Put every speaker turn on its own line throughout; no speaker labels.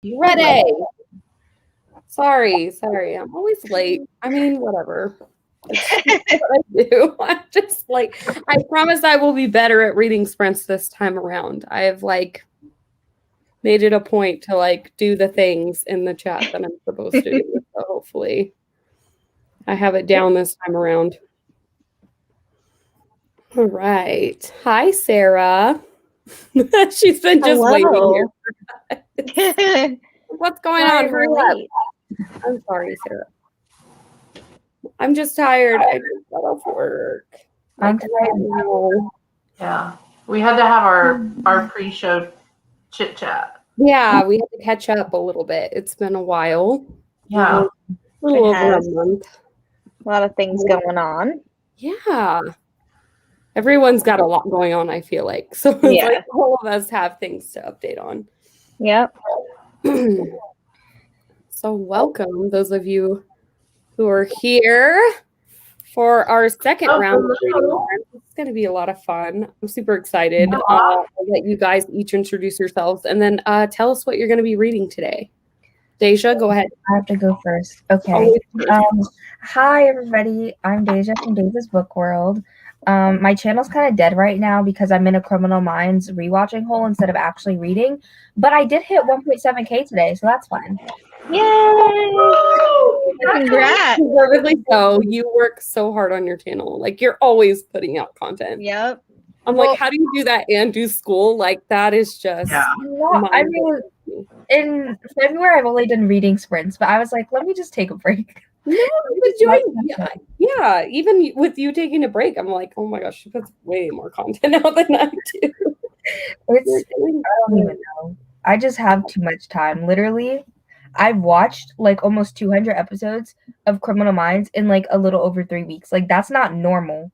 Ready. Sorry. I'm always late. I mean, whatever. It's what I do. I'm just like, I promise I will be better at reading sprints this time around. I have made it a point to do the things in the chat that I'm supposed to do. So hopefully I have it down this time around. All right. Hi, Sarah. She's been just waiting here. What's going on? Hurry up. I'm sorry, Sarah. I'm just tired. I just got off work.
I'm tired.
Yeah. We had to have our pre-show chit chat.
Yeah, we had to catch up a little bit. It's been a while.
Yeah.
A little over a month.
A lot of things going on.
Yeah. Everyone's got a lot going on, I feel like. So it's like all of us have things to update on.
Yep.
So welcome, those of you who are here for our second round of reading. It's going to be a lot of fun. I'm super excited. I'll let you guys each introduce yourselves and then tell us what you're going to be reading today. Deja, go ahead.
I have to go first. Okay. Hi, everybody. I'm Deja from Deja's Book World. My channel's kind of dead right now because I'm in a Criminal Minds rewatching hole instead of actually reading. But I did hit 1.7K today, so that's fun.
Yay! Congrats! Perfectly so. You work so hard on your channel. You're always putting out content.
Yep.
I'm like, how do you do that and do school? That is just.
Yeah. No, I mean, in February, I've only done reading sprints, but I was like, let me just take a break.
No, I was doing, yeah. Even with you taking a break, I'm like, oh my gosh, she puts way more content out than I do.
I don't even know. I just have too much time. Literally, I've watched almost 200 episodes of Criminal Minds in a little over 3 weeks. That's not normal.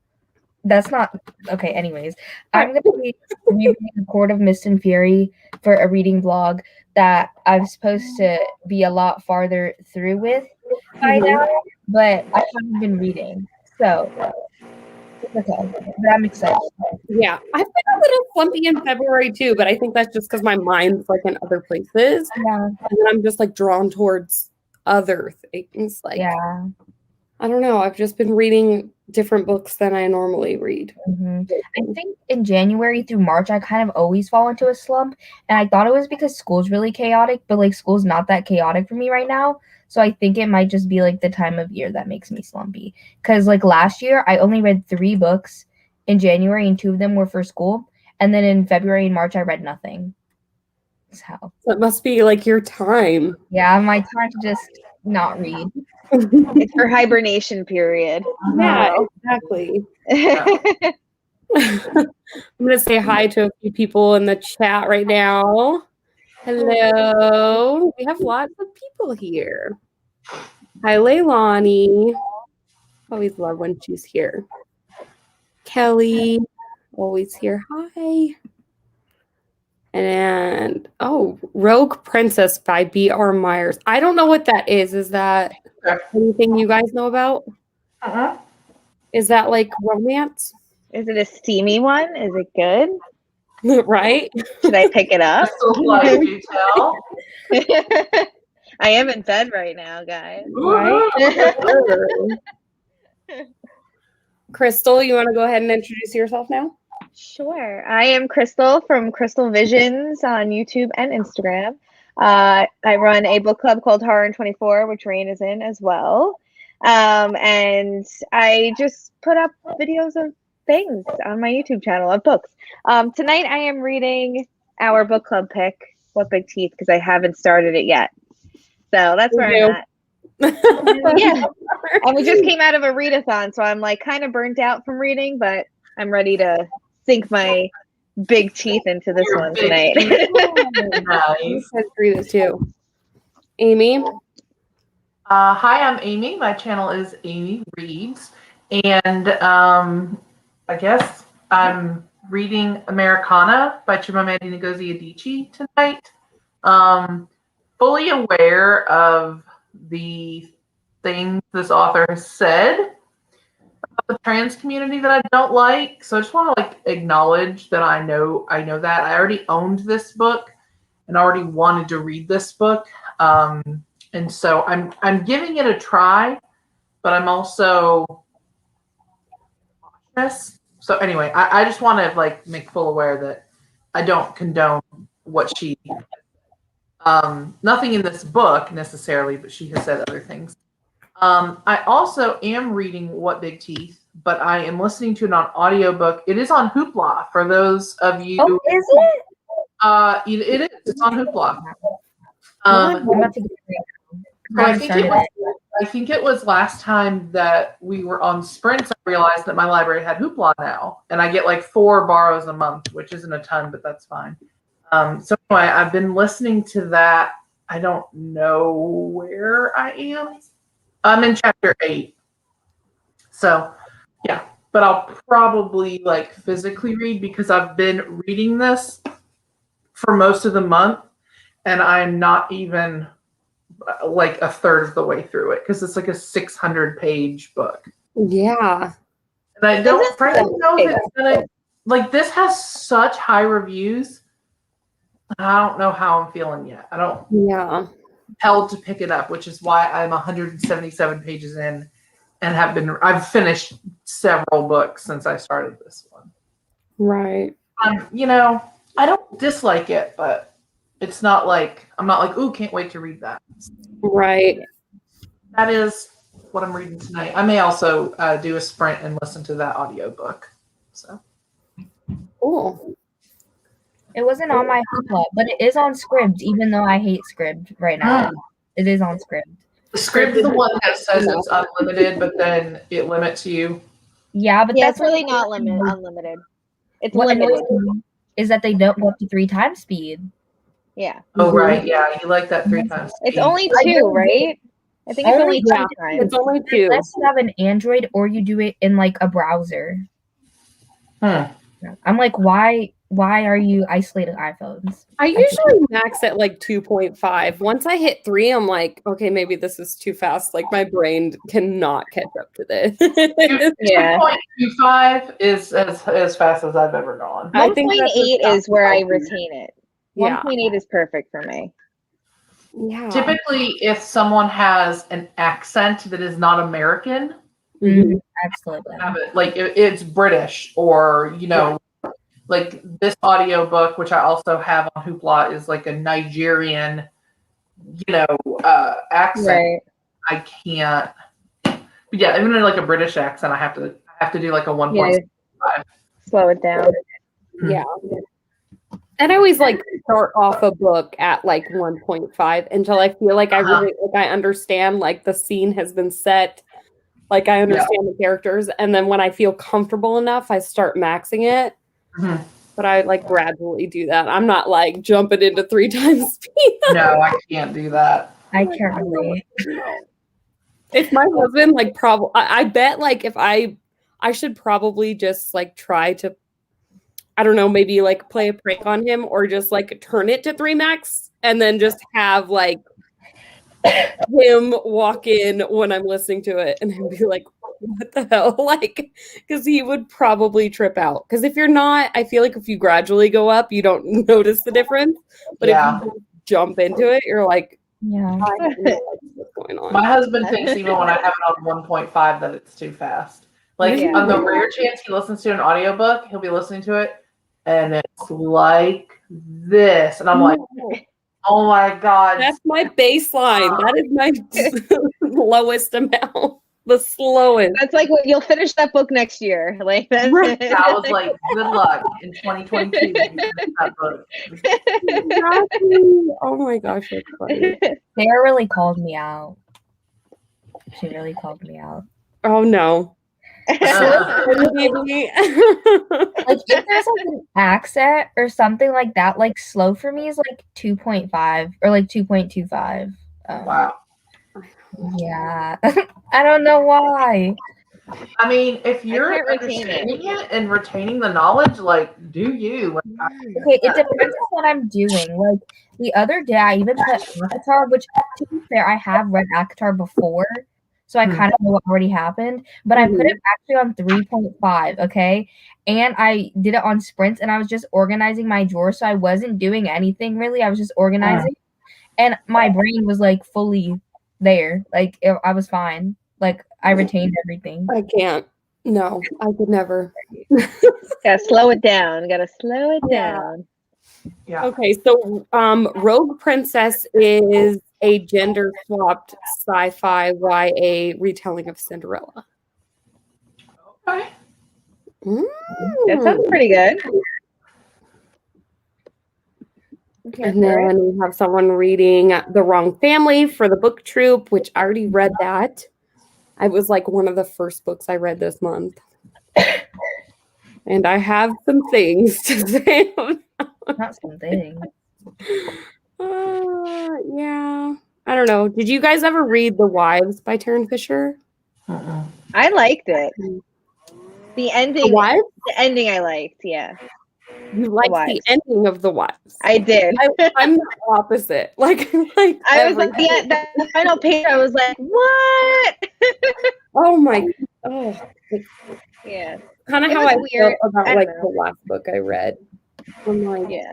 That's not okay. Anyways, I'm going to be reading The Court of Mist and Fury for a reading vlog that I'm supposed to be a lot farther through with by now, but I haven't been reading. So it's okay. But I'm excited.
Yeah, I've been a little slumpy in February too, but I think that's just because my mind's in other places.
Yeah.
And then I'm just drawn towards other things.
Yeah.
I don't know. I've just been reading different books than I normally read.
Mm-hmm. I think in January through March, I kind of always fall into a slump. And I thought it was because school's really chaotic, but school's not that chaotic for me right now. So I think it might just be the time of year that makes me slumpy. Because last year, I only read 3 books in January and 2 of them were for school. And then in February and March, I read nothing. So
it must be your time.
Yeah, my time to just not read.
It's for hibernation period.
Yeah, exactly. I'm going to say hi to a few people in the chat right now. Hello. We have lots of people here. Hi, Leilani. Always love when she's here. Kelly, always here. Hi. And, Rogue Princess by B.R. Myers. I don't know what that is. Is that anything you guys know about?
Uh-huh.
Is that romance?
Is it a steamy one? Is it good?
Right?
Should I pick it up?
You tell.
I am in bed right now, guys.
Right? Crystal, you want to go ahead and introduce yourself now?
Sure. I am Crystal from Crystal Visions on YouTube and Instagram. I run a book club called Horror in 24, which Raine is in as well. And I just put up videos of things on my YouTube channel of books. Tonight I am reading our book club pick, What Big Teeth, because I haven't started it yet. So that's where I'm at. Yeah. And we just came out of a readathon, so I'm kind of burnt out from reading, but I'm ready to sink my big teeth into this one tonight.
Nice.
Let's read it too. Amy.
Hi, I'm Amy. My channel is Amy Reads, and I guess I'm reading Americana by Chimamanda Ngozi Adichie tonight. Fully aware of the things this author has said about the trans community that I don't like. So I just want to acknowledge that I know that. I already owned this book and already wanted to read this book. And so I'm giving it a try, but I'm also cautious. So anyway, I just want to like make full aware that I don't condone what she nothing in this book necessarily, but she has said other things. I also am reading What Big Teeth, but I am listening to it on audiobook. It is on Hoopla for those of you.
Oh, is it?
It is. It's on Hoopla.
I'm about to get it.
I think it was last time that we were on Sprints, I realized that my library had Hoopla now, and I get like 4 borrows a month, which isn't a ton, but that's fine. So anyway, I've been listening to that. I don't know where I am. I'm in chapter 8. So yeah, but I'll probably like physically read because I've been reading this for most of the month, and I'm not even like a third of the way through it because it's like a 600-page book.
Yeah.
And I don't frankly know if it's gonna like this has such high reviews. I don't know how I'm feeling yet. I don't compelled to pick it up, which is why I'm 177 pages in and I've finished several books since I started this one.
Right.
You know, I don't dislike it, but it's not like I'm not like, ooh, can't wait to read that.
Right.
That is what I'm reading tonight. I may also do a sprint and listen to that audiobook. So
Cool.
It wasn't on my Hoopla, but it is on Scribd, even though I hate Scribd right now. It is on Scribd.
The Scribd is the one that says it's unlimited, but then it limits you.
Yeah, but that's
it's really not unlimited. It's
what
limited.
annoys me is that they don't go up to 3 times speed.
Yeah.
Oh, right. Yeah, you like that 3 times speed.
It's only 2, right? I think it's only 2 times.
It's only 2.
Unless you have an Android or you do it in like a browser. I'm like, why are you isolating iPhones?
I usually max at like 2.5. Once I hit 3, I'm like, okay, maybe this is too fast. Like my brain cannot catch up to this.
2.25 is as fast as I've ever gone.
1.8 is where I retain it.
Yeah.
1.8 is perfect for me.
Yeah.
Typically, if someone has an accent that is not American,
Absolutely.
have it like it's British or you know. Like this audiobook, which I also have on Hoopla, is like a Nigerian, accent.
Right.
I can't. But yeah, even in like a British accent, I have to do like a 1.5.
Slow it down.
Yeah. And I always like start off a book at like 1.5 until I feel like I really I understand like the scene has been set, like I understand the characters, and then when I feel comfortable enough, I start maxing it. But I like gradually do that. I'm not like jumping into 3 times speed.
No, I can't do that.
I can't relate.
If my husband like I bet like if I should probably just like try to, I don't know, maybe like play a prank on him or just like turn it to 3 max and then just have like him walk in when I'm listening to it and he'll be like, what the hell? Like, because he would probably trip out. Because if you're not, I feel like if you gradually go up, you don't notice the difference. But if you jump into it, you're like, what's going on?
My husband thinks even when I have it on 1.5 that it's too fast. Like on the rare chance he listens to an audiobook, he'll be listening to it and it's like this. And I'm like, oh my God.
That's my baseline. That is my lowest amount. The slowest.
That's like what you'll finish that book next year. Like that's
I was like, good luck in 2022. That book.
Oh my gosh, that's funny.
Sarah really called me out. She really called me out.
Oh no.
Like if there's like an accent or something like that, like slow for me is like 2.5 or like 2.25.
Wow.
Yeah. I don't know why.
I mean, if you're understanding it and retaining the knowledge, like, do you?
Okay, it depends on what I'm doing. Like the other day, I even put Akatar, which to be fair, I have read Akatar before, so I kind of know what already happened. But I put it actually on 3.5, okay? And I did it on sprints, and I was just organizing my drawer, so I wasn't doing anything really. I was just organizing, and my brain was like fully there. Like I was fine. Like I retained everything.
I can't. No, I could never.
Gotta slow it down. Gotta slow it down.
Yeah.
Okay, so Rogue Princess is a gender swapped sci-fi YA retelling of Cinderella.
Okay.
That sounds pretty good.
And then we have someone reading The Wrong Family for the book troupe, which I already read that. It was like one of the first books I read this month. And I have some things to say.
Not some things.
Yeah. I don't know. Did you guys ever read The Wives by Taryn Fisher?
I liked it. The ending.
The Wives?
The ending I liked, yeah.
You liked the ending of The Wives.
I did.
I'm the opposite. Like
I was like, the final page, I was like, what?
Oh my. Oh.
Yeah.
Kind of how I felt about like the last book I read. I'm like,
yeah.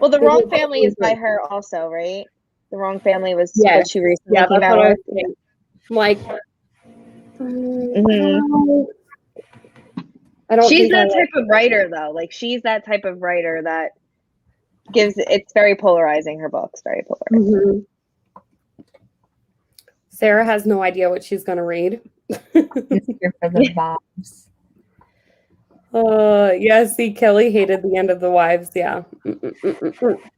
Well, The Wrong Family is by her also, right? The Wrong Family was what she recently came out with.
I'm like, I don't.
She's that type of writer, though. Like she's that type of writer that it's very polarizing. Her books very polarizing.
Sarah has no idea what she's gonna read.
It's here for the vibes.
Yeah, see, Kelly hated the end of The Wives. Yeah.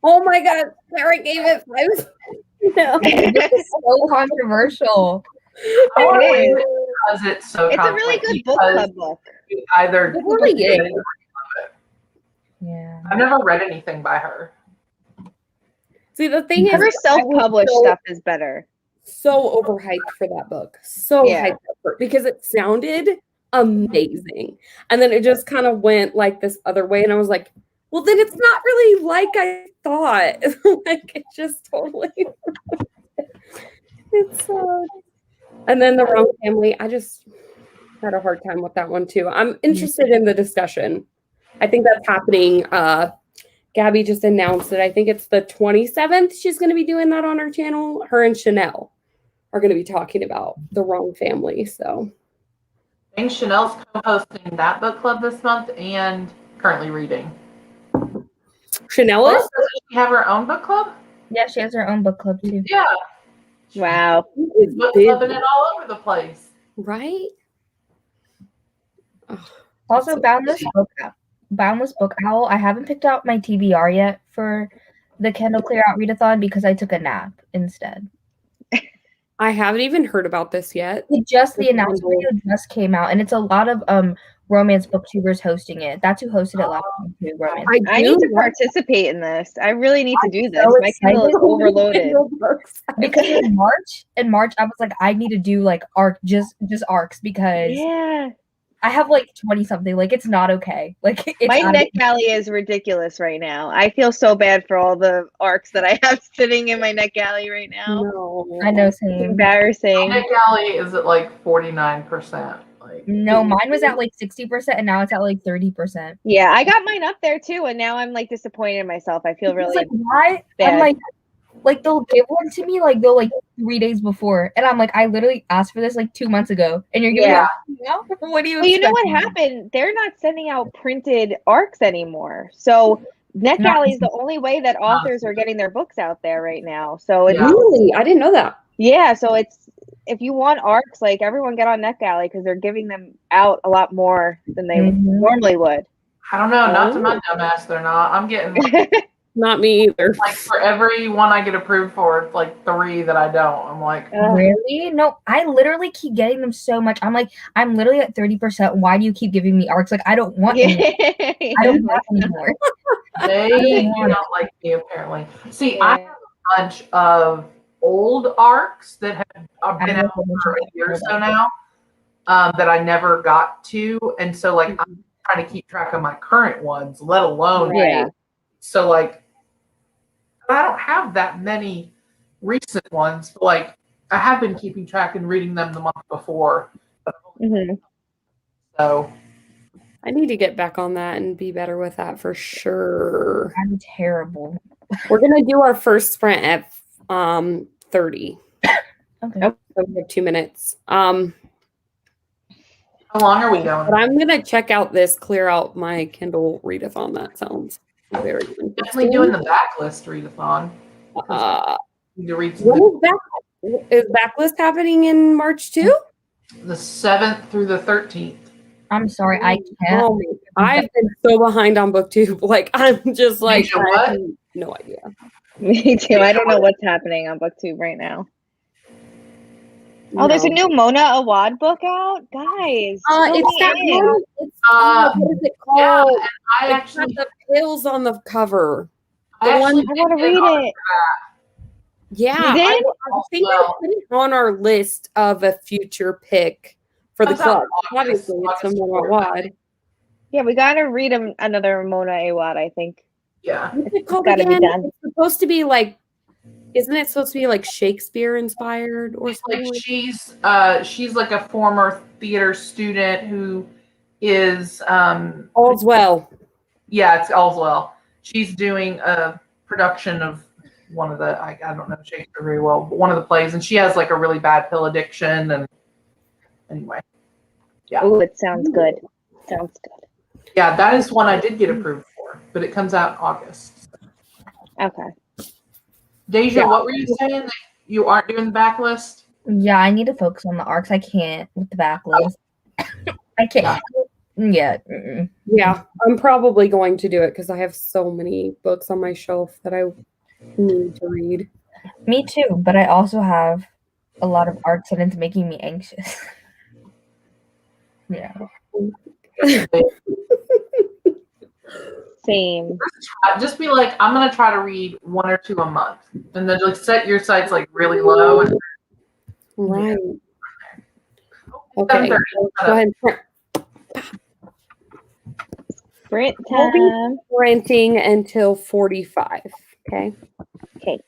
Oh my God, Sarah gave it 5. No.
It's so controversial.
Because it's so.
It's a really good book club book.
Either
it really is.
Yeah.
I've never read anything by her.
See, the thing is,
her self-published stuff is better.
So overhyped for that book. So hyped up for it because it sounded amazing. And then it just kind of went like this other way. And I was like, well, then it's not really like I thought. Like it just totally it's and then The Wrong Family, I just had a hard time with that one too. I'm interested in the discussion. I think that's happening. Gabby just announced it. I think it's the 27th. She's going to be doing that on her channel. Her and Chanel are going to be talking about The Wrong Family. So
I think Chanel's co-hosting that book club this month and currently reading.
Chanel is?
Does she have her own book club?
Yeah, she has her own book club too.
Yeah.
Wow.
She's book clubbing it all over the place.
Right?
Also, Boundless Book Owl. I haven't picked out my TBR yet for the Kindle Clear Out Readathon because I took a nap instead.
I haven't even heard about this yet.
The announcement video just came out, and it's a lot of romance booktubers hosting it. That's who hosted it last time too. Romance.
I need to participate in this. I really need to do this. My Kindle is overloaded.
Because in March, I was like, I need to do like just arcs because I have like 20 something. Like it's not okay. Like
my NetGalley is ridiculous right now. I feel so bad for all the arcs that I have sitting in my NetGalley right now.
No.
I know, same.
It's embarrassing.
NetGalley is at like 49%. Like
no, mine was at like 60%, and now it's at like 30%.
Yeah, I got mine up there too, and now I'm like disappointed in myself. I feel really
why?
bad.
I'm like they'll give one to me like 3 days before, and I'm like, I literally asked for this like 2 months ago, and you're giving it now? What do you?
Well, you know what happened? They're not sending out printed arcs anymore, so NetGalley is the only way that authors are getting their books out there right now. So it's
really, I didn't know that.
Yeah, so it's if you want arcs, like everyone get on NetGalley because they're giving them out a lot more than they normally would.
I don't know, not to my dumb ass, they're not. I'm getting
not me either.
Like for every one I get approved for, it's like 3 that I don't. I'm like,
really? No, I literally keep getting them so much. I'm like, I'm literally at 30%. Why do you keep giving me arcs? Like, I don't want any. I don't want anymore.
They do not like me apparently. See, I have a bunch of old arcs that have been out for a year or so now that I never got to, and so like I'm trying to keep track of my current ones, let alone so like I don't have that many recent ones. Like I have been keeping track and reading them the month before.
Mhm.
So
I need to get back on that and be better with that for sure.
I'm terrible.
We're gonna do our first sprint at 30.
Okay.
So we have 2 minutes.
how long are we
But
going?
I'm gonna check out this clear out my Kindle readathon. That sounds very
Definitely
interesting.
doing the backlist readathon. Need to read some
Is backlist happening in March too?
the 7th through the 13th.
I'm sorry, I can't.
Oh, I've been so behind on BookTube. Like I'm just like
Deja, what?
I have no idea.
Me too. I don't know what's happening on BookTube right now. Oh, there's a
No.
new Mona Awad book out, guys. fill
It's
me
that
in.
one. It's what is it
Yeah,
called?
and I
It's
actually
got the pills on the cover.
I
The one-
actually
I want to
did get an
read it.
Yeah,
You did?
I think I put it on our list of a future pick for the
Comes out
club.
in
Obviously, it's
August
somewhat
4th.
wide.
Yeah, we gotta read another Mona Awad, I think.
Yeah.
What's it called
gotta be
again?
done.
It's supposed to be like, isn't it supposed to be like Shakespeare inspired or
It's like
something?
she's like a former theater student who is
All's well.
yeah, it's all's well. She's doing a production of one of the I don't know Shakespeare very well, but one of the plays, and she has like a really bad pill addiction. And anyway, yeah,
Oh, it sounds good. Sounds good.
yeah, that is one I did get approved for, but it comes out in August.
Okay.
Deja,
Yeah.
what were you saying that you aren't doing the backlist?
Yeah, I need to focus on the arcs. I can't with the backlist. I can't. Yeah.
Yeah, I'm probably going to do it because I have so many books on my shelf that I need to read.
Me too, but I also have a lot of arcs and it's making me anxious. Yeah.
Same.
Just be like, I'm gonna try to read 1 or 2 a month, and then like set your sights like really low. And
Right.
yeah.
Okay.
7:30.
Go ahead.
Sprint
We'll be
time.
renting until 45. Okay.
Okay.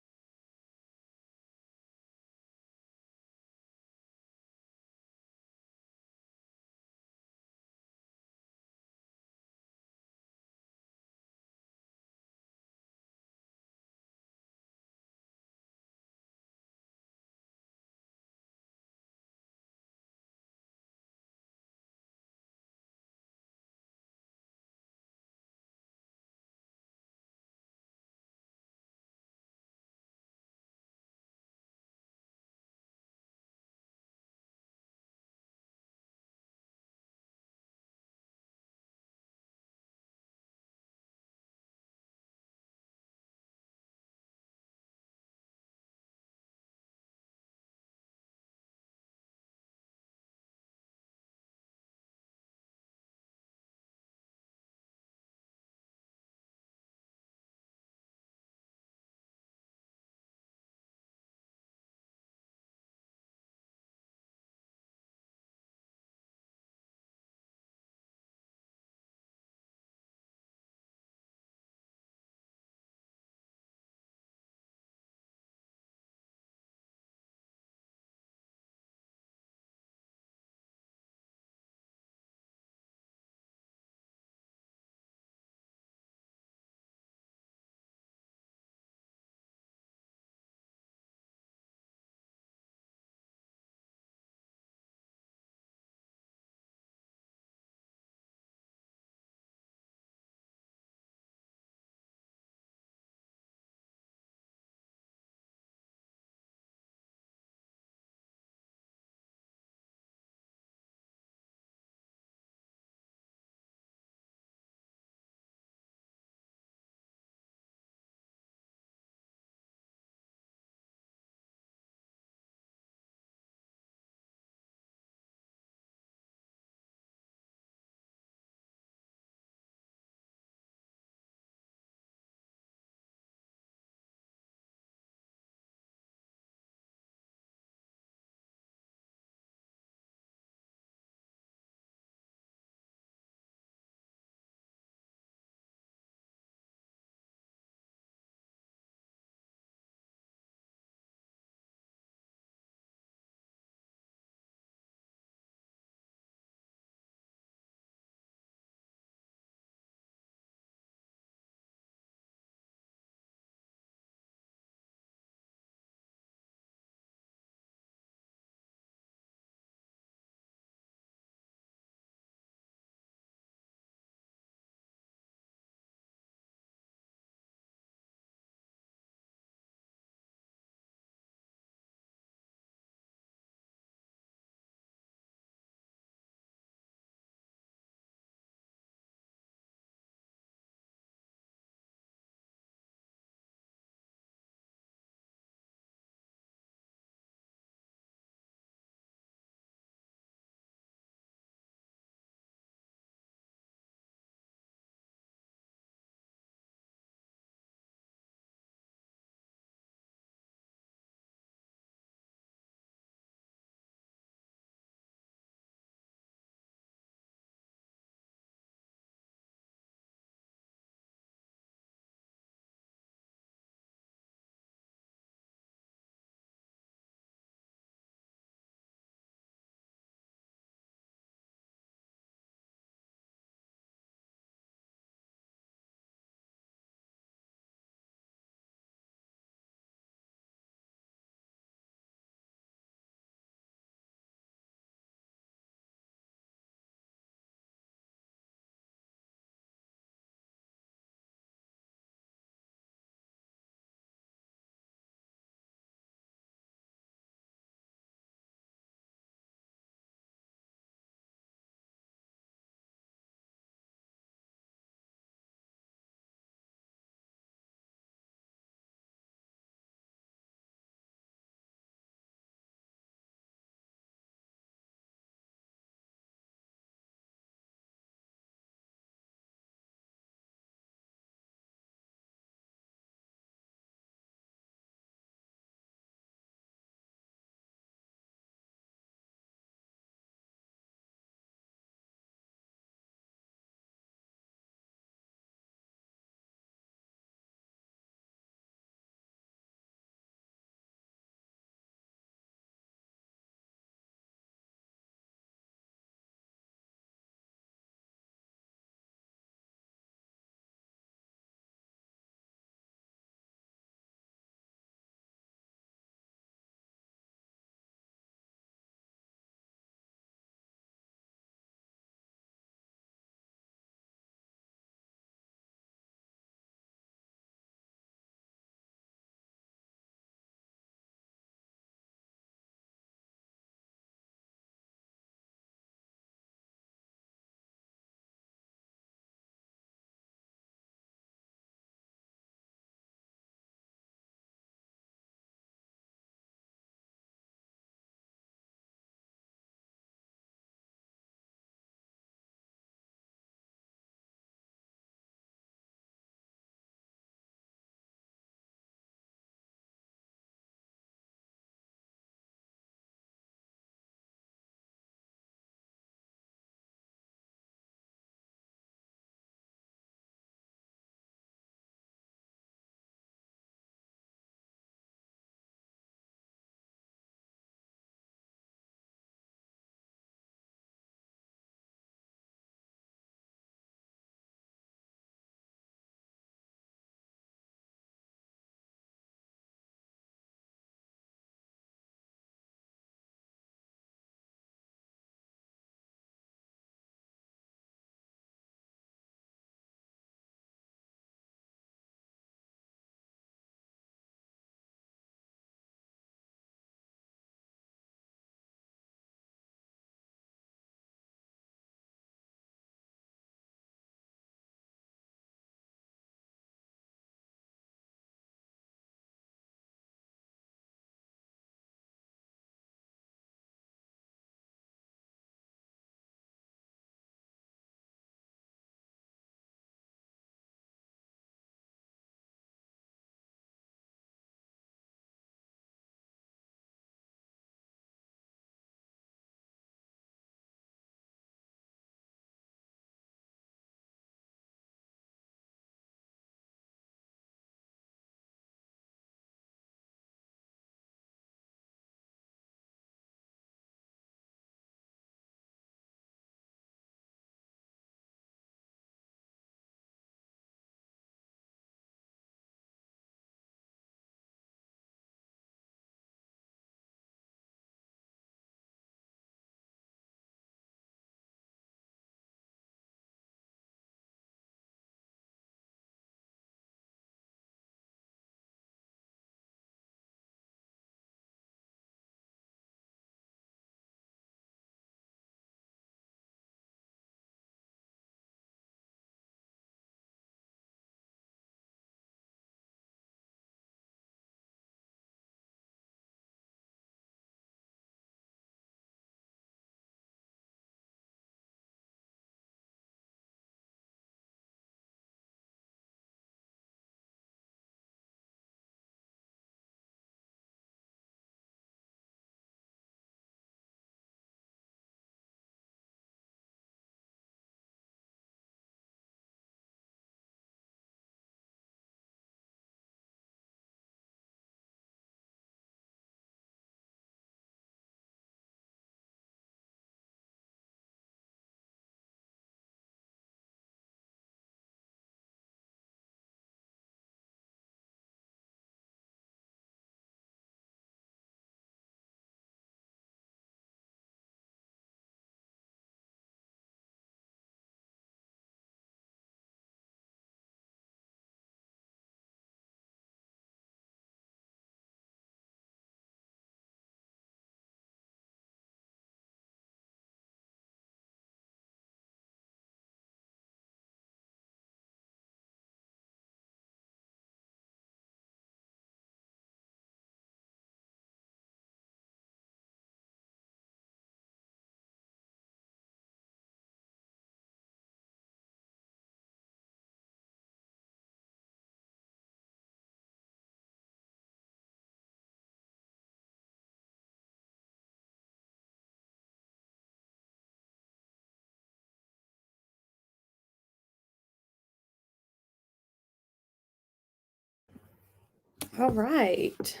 All right.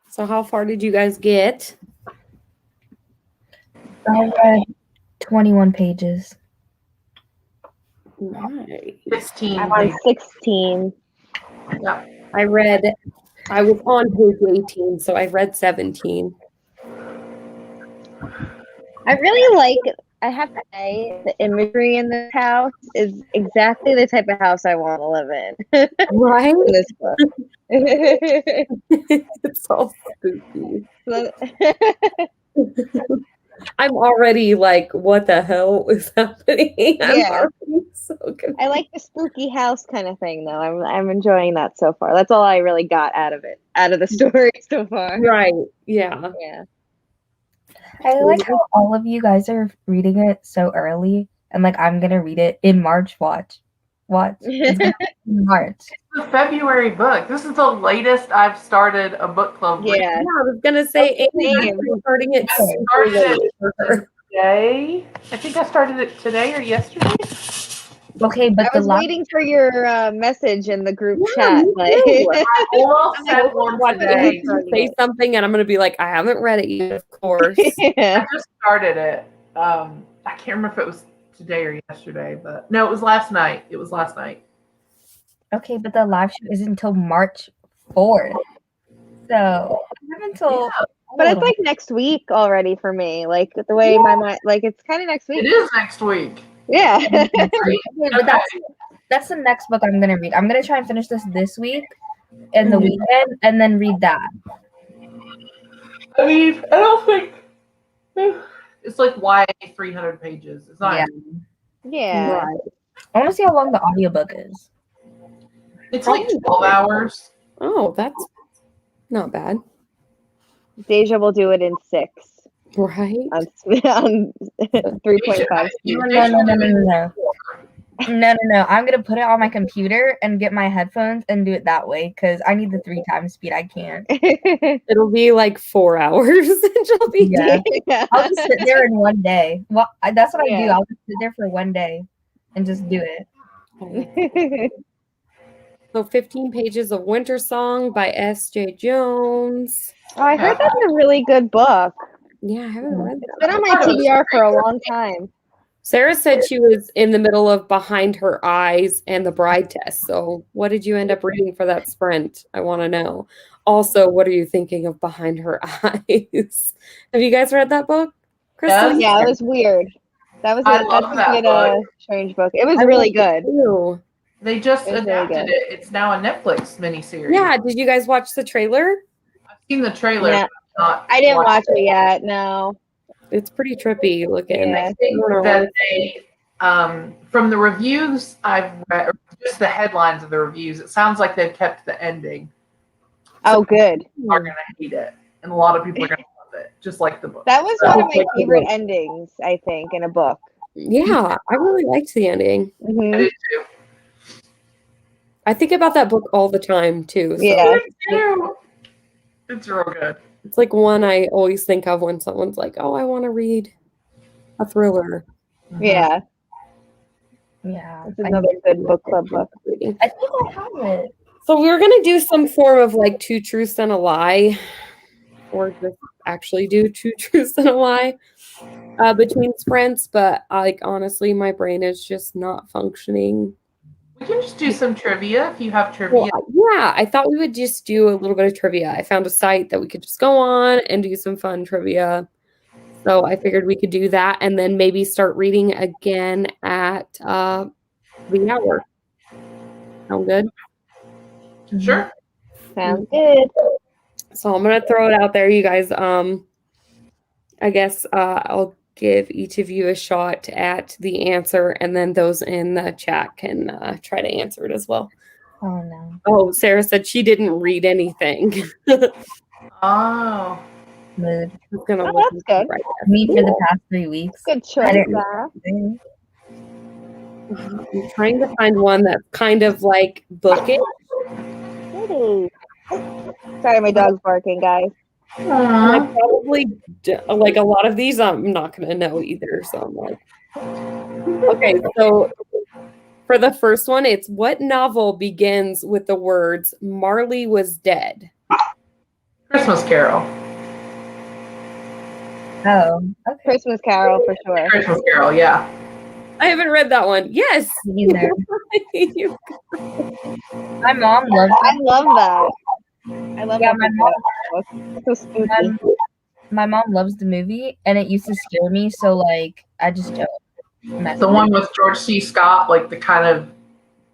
So how far did you guys get?
I read 21 pages.
Nice.
16.
I'm on 16.
Yeah.
I was on page 18, so I read 17.
I really like, I have to say, the imagery in this house is exactly the type of house I want to live in.
Right?
In this book.
It's all spooky. I'm already like, what the hell is happening? I'm
Yeah.
already so confused.
I like the spooky house kind of thing, though. I'm enjoying that so far. That's all I really got out of it, out of the story so far.
Right. Yeah.
Yeah.
I like how all of you guys are reading it so early, and like I'm gonna read it in March. Watch. It's gonna be in March.
It's a February book. This is the latest I've started a book club.
Yeah.
Yeah, I was gonna say, Amy,
Same.
you're starting it
I
super
started
late
it
for her.
today. I think I started it today or yesterday.
Okay, but
I was
the last
waiting for your message in the group
Yeah,
chat.
me
Like,
too.
I almost
I'm
said
like,
one
watch
today.
Amy say something, and I'm gonna be like, I haven't read it yet, of course.
yeah.
I just started it. I can't remember if it was today or yesterday, but no, it was last night. It was last night.
okay, but the live show is until March 4th. So I have until
But it's like next week already for me. Like the way my mind, like it's kind of next
It
week.
is next week.
Yeah.
Okay, but that's the next book I'm gonna read. I'm gonna try and finish this week and the weekend, and then read that.
I mean, I don't think it's like YA 300 pages. It's not.
Yeah.
Yeah.
Right.
I want to see how long the audiobook is.
It's like 12 hours.
Oh, that's not bad.
Deja will do it in 6
Right.
on 3.5 speed.
No. I'm gonna put it on my computer and get my headphones and do it that way because I need the 3 times speed. I can't.
It'll be like 4 hours, and she'll be
Yeah.
Yeah.
I'll just sit there in one day. Well, that's what I do.
Yeah.
I'll just sit there for one day and just do it.
So 15 pages of Winter Song by S.J. Jones.
Oh, I heard that's a really good book.
Yeah, I haven't read
It's
that.
been on my TBR for a long time.
Sarah said she was in the middle of Behind Her Eyes and The Bride Test. So what did you end up reading for that sprint? I want to know. Also, what are you thinking of Behind Her Eyes? Have you guys read that book? Crystal?
Yes.
Yeah, it was weird. That's
love
a
that
good,
book.
strange book. It was really good.
Ew.
They just
It was really
adapted
good.
it. It's now a Netflix miniseries.
Yeah, did you guys watch the trailer?
I've seen the trailer.
Yeah.
But not
I didn't watch
watched
it yet. No.
It's pretty trippy looking.
Yeah.
I think that they, from the reviews I've read, or just the headlines of the reviews, it sounds like they've kept the ending.
Oh, good.
People are going to hate it, and a lot of people are going to love it, just like the book.
That was
So,
one of my
like the
favorite
book.
endings, I think, in a book.
Yeah, I really liked the ending.
I
Mhm.
do too.
I think about that book all the time too. So
Yeah.
Me too. It's real good.
it's like one I always think of when someone's like, "Oh, I want to read a thriller."
Yeah.
Yeah.
It's another good book club book.
Reading.
I think I have it.
So we're gonna do some form of like 2 truths and a lie, or just actually do 2 truths and a lie between sprints. But like honestly, my brain is just not functioning.
We can just do some trivia if you have trivia.
Well, yeah, I thought we would just do a little bit of trivia. I found a site that we could just go on and do some fun trivia. So I figured we could do that and then maybe start reading again at the hour. Sound good?
Sure.
Sounds good.
So I'm gonna throw it out there, you guys. I guess I'll give each of you a shot at the answer, and then those in the chat can try to answer it as well.
Oh no.
Oh, Sarah said she didn't read anything.
Oh.
Mood.
I'm gonna
Oh,
look
that's good.
right
Me for the past 3 weeks.
Good
I
choice,
didn't-
Sarah.
I'm trying to find one that's kind of like bookish.
Pretty. Sorry, my dog's barking, guys.
And I probably like a lot of these I'm not gonna know either. So I'm like, okay, so For the first one, it's what novel begins with the words Marley was dead?
Christmas Carol.
Oh, okay.
Christmas Carol for sure.
Christmas Carol, yeah.
I haven't read that one. Yes.
Neither.
You-
My mom loves
I love that. I love
Yeah,
that
my
book.
mom-
It's so spooky.
my mom loves the movie, and it used to scare me. So like, I just don't mess
The
with
one
it.
with George C. Scott, like the kind of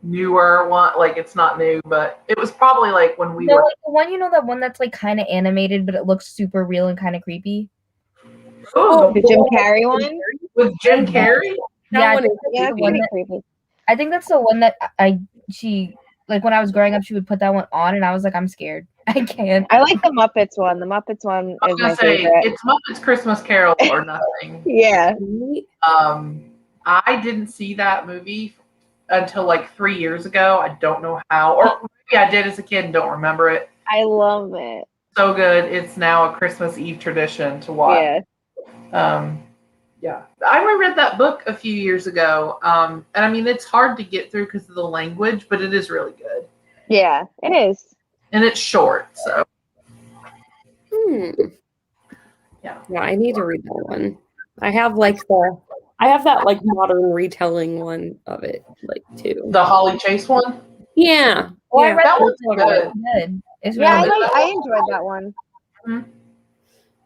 newer one. Like it's not new, but it was probably like when we
No,
were.
like the one, that one that's like kind of animated, but it looks super real and kind of creepy.
Oh,
The Jim Carrey one?
with Jim Carrey.
That
I
one
think
is
that's
Yeah,
the
it's
one
pretty
that
creepy.
I think that's the one that she like when I was growing up, she would put that one on, and I was like, I'm scared. I can't.
I like the Muppets one. The Muppets one
I was
is my
gonna say
favorite.
it's Muppets Christmas Carol or nothing.
Yeah.
I didn't see that movie until like 3 years ago. I don't know how, or maybe I did as a kid and don't remember it.
I love it.
So good. It's now a Christmas Eve tradition to watch.
Yeah.
Yeah. I reread that book a few years ago. And I mean, it's hard to get through because of the language, but it is really good.
Yeah, it is.
And it's short. So,
Yeah, I need to read that one. I have that like modern retelling one of it, like too.
the Holly Chase one.
Yeah.
Oh, I
yeah.
read
That
that
one's
one.
good.
Good. It's
Yeah,
really good.
I enjoyed that one.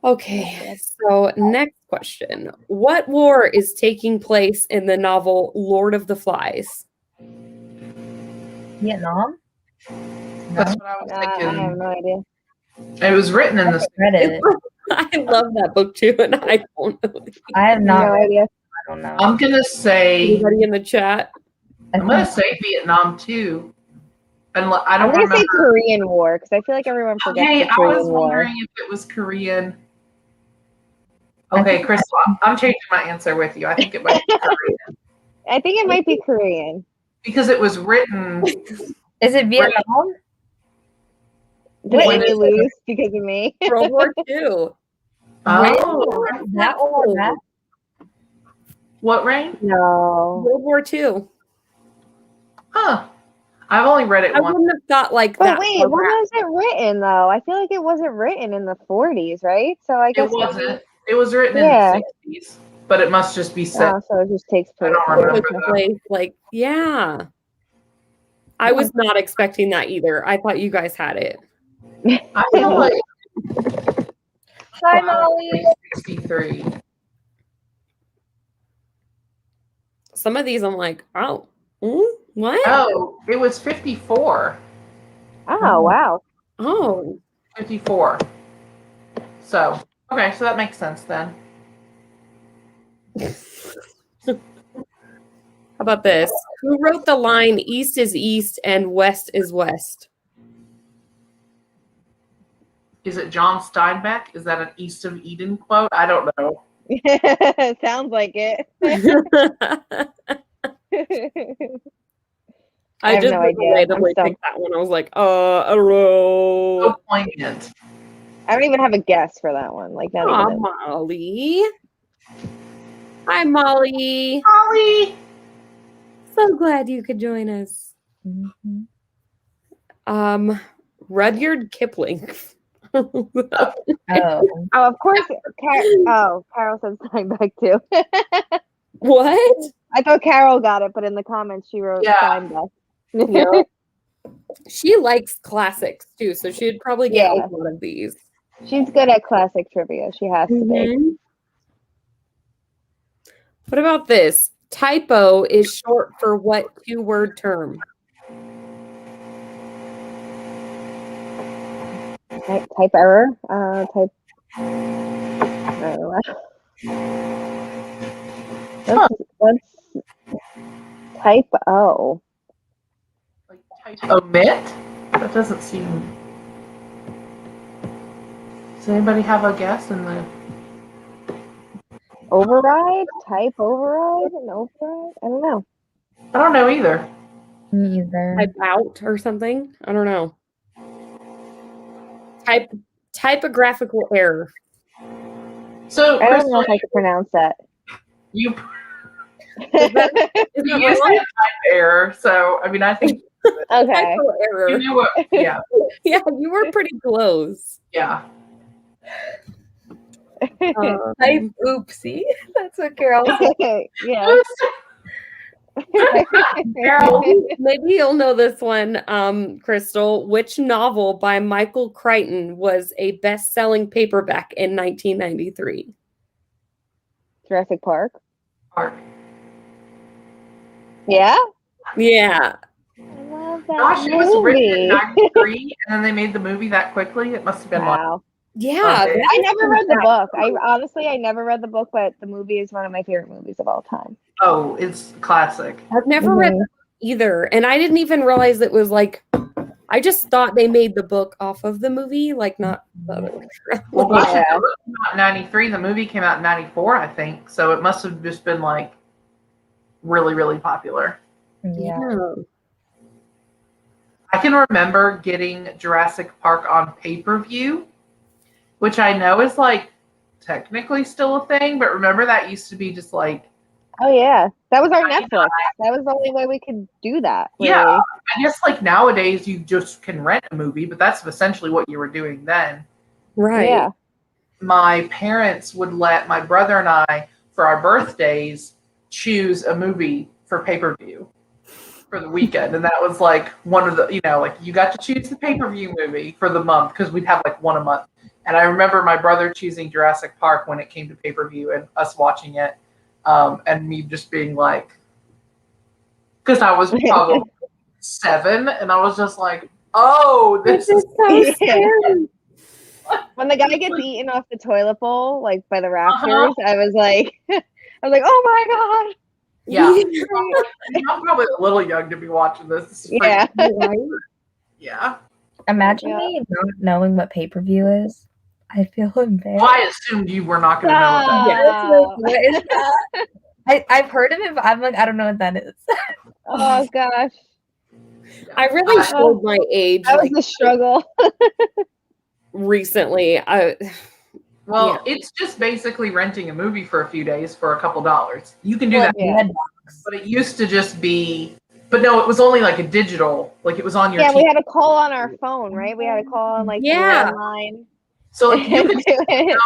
Okay, so next question. What war is taking place in the novel Lord of the Flies?
Vietnam.
That's what I was
I have
thinking.
no idea.
It was written in the.
Read it.
I love that book too, and I don't know.
I have not.
No
read
idea.
it. I don't know.
I'm gonna say.
Anybody in the chat?
I'm gonna say Vietnam too. And I
I'm
don't
gonna
remember.
say Korean War because I feel like everyone forgets
Okay,
the
I
Korean
was
War.
wondering if it was Korean. Okay, Crystal, I'm changing my answer with you. I think it might be Korean
I think it might be Korean.
because it was written.
Is it Vietnam?
Did
When
Amy
is it?
lose because of me?
World War II.
Oh,
That one or that?
what, Raine?
No.
World War II.
Huh. I've only read it
I
once.
wouldn't have thought like
But
that.
wait,
far
when
back.
was it written though? I feel like it wasn't written in the 40s, right? So I guess
It wasn't. It was written
Yeah.
in the 60s, but it must just be set.
Oh, so it just takes
I
place.
don't remember
Took
that.
place, like, yeah. I was not expecting that either. I thought you guys had it.
I feel like
Hi, Molly.
63.
Some of these I'm like, oh, what?
Oh, it was 54.
Oh, wow.
Oh,
54. So, okay, so that makes sense then.
how about this? Who wrote the line "East is East and West is West"?
Is it John Steinbeck? Is that an East of Eden quote? I don't know.
Sounds like it.
I
have
just
no idea.
randomly
I'm
picked that one. I was like, a row.
So poignant.
I don't even have a guess for that one. Like, not
Aw,
even.
Molly. Hi, Molly.
Holly!
So glad you could join us. Rudyard Kipling.
Oh,
Oh, of course. Carol said Steinbeck too.
What?
I thought Carol got it, but in the comments she wrote
Yeah.
Steinbeck.
Yeah. She likes classics too, so she'd probably get
Yeah.
a lot of these.
She's good at classic trivia. She has to be.
Mhm. What about this? Typo is short for what two-word term?
Type error. Type. I don't know. Let's type O.
Like type omit? That doesn't seem. Does anybody have a guess in the.
Override? Type override? An override? I don't know.
I don't know either.
me either.
Type out or something? I don't know. Typographical error.
So,
I don't know
Crystal,
if I could pronounce that.
you
Is that
You used
wrong?
type error, so I mean, I think
Okay.
Typo error.
you knew what. Yeah,
Yeah, you were pretty close.
yeah.
Type oopsie. That's what Carol said.
Yeah.
Maybe you'll know this one, Crystal. Which novel by Michael Crichton was a best-selling paperback in 1993?
Jurassic Park.
Park.
Yeah.
Yeah.
I love that
Gosh, it was written in
movie.
'93, and then they made the movie that quickly. It must have been like.
Wow.
Yeah.
Okay.
I never read the book. I never read the book, but the movie is one of my favorite movies of all time.
Oh, it's classic.
I've never read the book either. And I didn't even realize it was like, I just thought they made the book off of the movie, like not the other way around.
Well, gosh,
Yeah.
the book came out in '93. The movie came out in '94, I think. So it must have just been like really, really popular.
Yeah.
I can remember getting Jurassic Park on pay-per-view, which I know is like technically still a thing, but remember that used to be just like,
Oh yeah, that was our Netflix. That was the only way we could do that. Really.
yeah, I guess like nowadays you just can rent a movie, but that's essentially what you were doing then.
Right.
Yeah.
My parents would let my brother and I, for our birthdays, choose a movie for pay-per-view for the weekend. And that was like one of the, like you got to choose the pay-per-view movie for the month because we'd have like one a month. And I remember my brother choosing Jurassic Park when it came to pay-per-view and us watching it. And me just being like, because I was probably 7 and I was just like, oh, this is
so scary.
When the guy gets eaten off the toilet bowl, like by the raptors, I was like, oh my god.
Yeah. I'm probably a little young to be watching this. This is
Yeah.
Right?
Yeah.
Imagine me not knowing what pay-per-view is. I feel embarrassed.
Well, I assumed you were not going to know what that
Stop.
What is that? I've heard of it, but I'm like, I don't know what that is.
Oh gosh,
I really showed my age
that was
like
the struggle.
recently.
Well, it's just basically renting a movie for a few days for a couple dollars. You can do that.
Yeah.
But it used to just be, but no, it was only like a digital, like it was on your
Yeah,
TV.
we had to call on our phone, right? We had to call on like
Yeah.
the landline.
So like you could
Do it.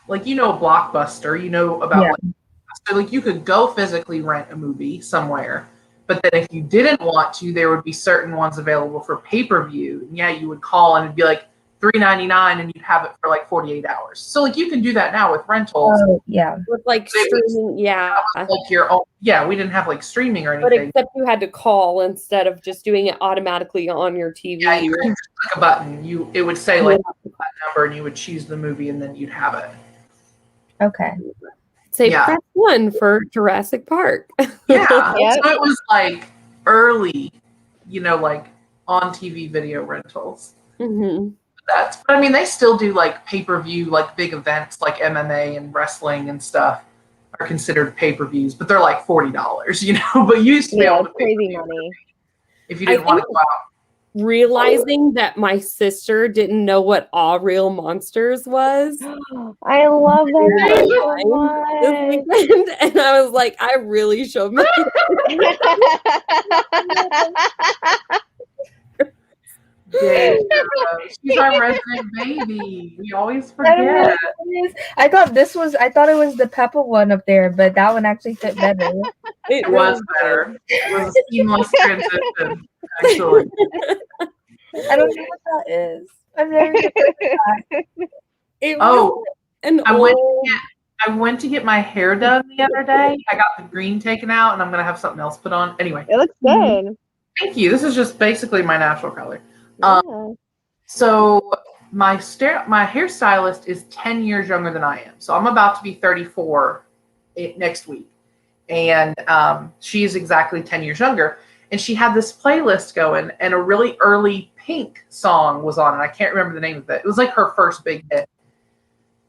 like Blockbuster, about like, so like you could go physically rent a movie somewhere, but then if you didn't want to, there would be certain ones available for pay-per-view. And yeah, you would call and it'd be like $3.99 and you'd have it for like 48 hours. So like you can do that now with rentals.
Oh, yeah.
with like streaming, yeah.
Like your own, we didn't have like streaming or
But
anything.
except you had to call instead of just doing it automatically on your TV.
Yeah, you couldn't just click a button. It would say like that number and you would choose the movie and then you'd have it.
Okay.
Say
Yeah.
press 1 for Jurassic Park.
Yeah.
Yep.
So it was like early, like on TV video rentals.
hmm
But I mean, they still do like pay-per-view, like big events like MMA and wrestling and stuff are considered pay-per-views, but they're like $40, but you used to be
Yeah,
able to
crazy
pay-per-view
money.
if you didn't want to go out.
Realizing that my sister didn't know what All Real Monsters was
I love that
this
so much.
weekend, and I was like, I really showed my
She's our resident baby. We always forget.
I thought it was the Peppa one up there, but that one actually fit better.
It was better. It was a seamless transition, actually.
I don't know what that is. I've never heard that.
It
Oh,
was an
I
old.
went to get my hair done the other day. I got the green taken out, and I'm gonna have something else put on. Anyway,
It looks good.
thank you. This is just basically my natural color.
Yeah.
So my hairstylist is 10 years younger than I am. So I'm about to be 34 next week. And she's exactly 10 years younger. And she had this playlist going and a really early Pink song was on. And I can't remember the name of it. It was like her first big hit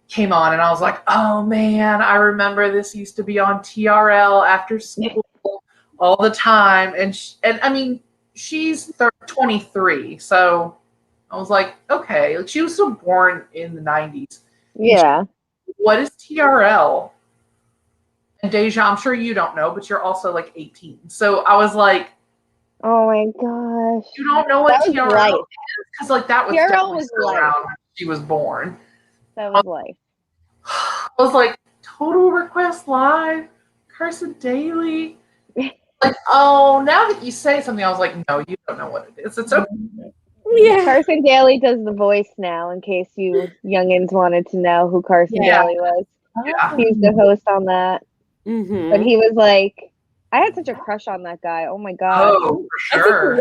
came on. And I was like, oh man, I remember this used to be on TRL after school all the time. And I mean, she's 23. So I was like, okay, like she was still born in the 90s.
Yeah.
What is TRL? And Deja, I'm sure you don't know, but you're also like 18. So I was like,
Oh my gosh.
you don't know what
That was
TRL
life.
is? Because like that was
TRL
definitely
was
still
life.
around when she was born.
That was life.
I was like, Total Request Live, Carson Daly. Like, oh, now that you say something, I was like, no, you don't know what it is. It's okay.
Yeah.
Carson Daly does the voice now, in case you youngins wanted to know who Carson Daly was.
Yeah.
He's the host on that.
Mm-hmm.
But he was like, I had such a crush on that guy. Oh my god.
Oh, for sure.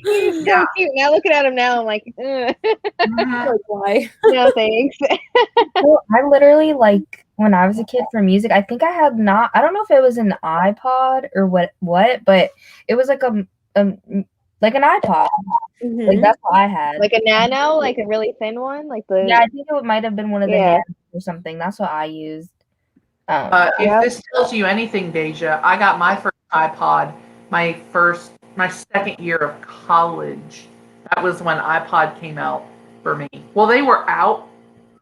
He's so cute. Now looking at him now, I'm like,
Mhm.
Like, why?
no thanks.
Well, I literally, like, when I was a kid for music, I think I had not, I don't know if it was an iPod or what, but it was like like an iPod.
Mhm.
Like, that's what I had.
Like a nano, like a really thin one, like the
Yeah, I think it might have been one of the
Yeah.
nanos or something. That's what I used.
If this tells you anything, Deja, I got my first iPod my second year of college. That was when iPod came out for me. Well, they were out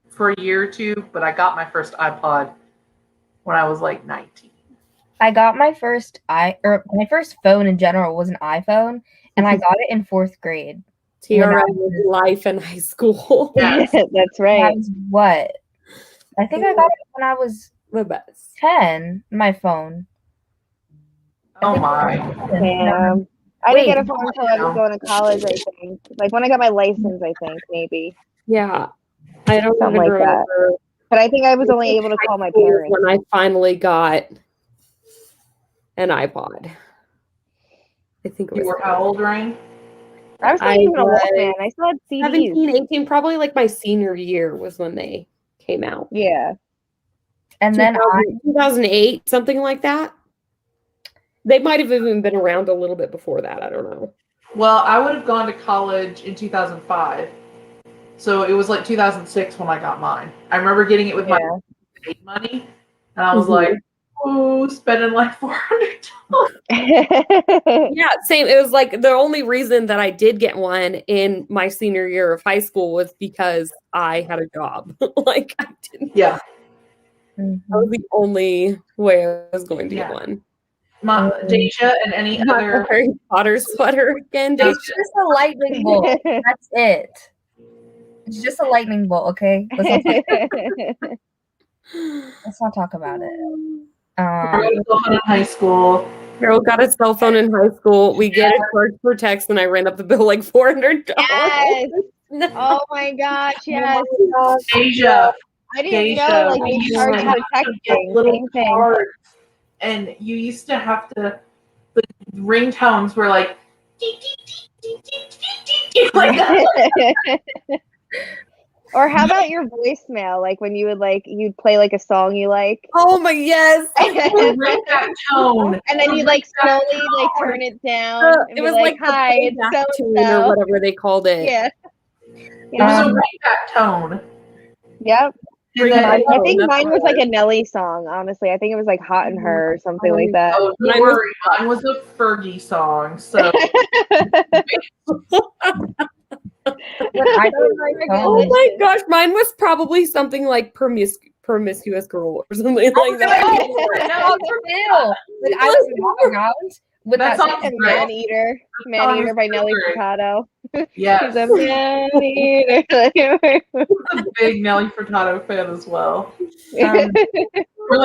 for a year or two, but I got my first iPod when I was like 19.
I got my first my first phone in general was an iPhone, and I got it in 4th grade.
TRL was life in high school.
Yes.
That's
That
right.
was what? I think I got it when I was
The best.
10, my phone.
Oh my.
Damn. I
Wait,
didn't get a phone until I was going to college, I think. Like when I got my license, I think, maybe.
Yeah. I don't
Something
even
like that.
remember.
But I think I was only able to call my parents.
When I finally got an iPod. I think it was
You were how old, Raine?
I was still
I
using a
was
Walkman. I still had CDs.
17, 18, probably like my senior year was when they came out.
Yeah.
And then
2008, something like that. They might have even been around a little bit before that. I don't know.
Well, I would have gone to college in 2005. So it was like 2006 when I got mine. I remember getting it with my aid money. And I was like, oh, spending like $400.
Yeah, same. It was like the only reason that I did get one in my senior year of high school was because I had a job. Like I didn't.
Yeah.
That was the only way I was going to get one.
Deja and any other
Harry Potter sweater again. Deja.
it's just a lightning bolt. That's it. It's just a lightning bolt, okay? Let's not talk about it.
in high school.
Harold got a cell phone in high school. We get a charge for text, and I ran up the bill like $400.
Yes.
No.
Oh my gosh, yes.
Deja.
I didn't know, like, they charged for texting. Same thing.
Cards, and you used to have to, the ringtones were like, like that.
Or how about your voicemail? Like when you would you'd play like a song you like.
Oh my yes.
That tone.
And then you'd like slowly like turn it down. And
It was like
hi, it's
the tune
so
or whatever they called it.
Yeah.
It was a ringback tone.
Yep.
And then,
I think mine was like a Nelly song, honestly. I think it was like Hot in Her or something like that.
oh, don't worry, mine was a Fergie song. So
Oh my gosh, mine was probably something like promiscuous girl or something like that.
Like I was walking around with
that
that
song's
Man Eater by Nelly Furtado.
Yes.
She's a man eater.
I'm a big Nelly Furtado fan as well. Really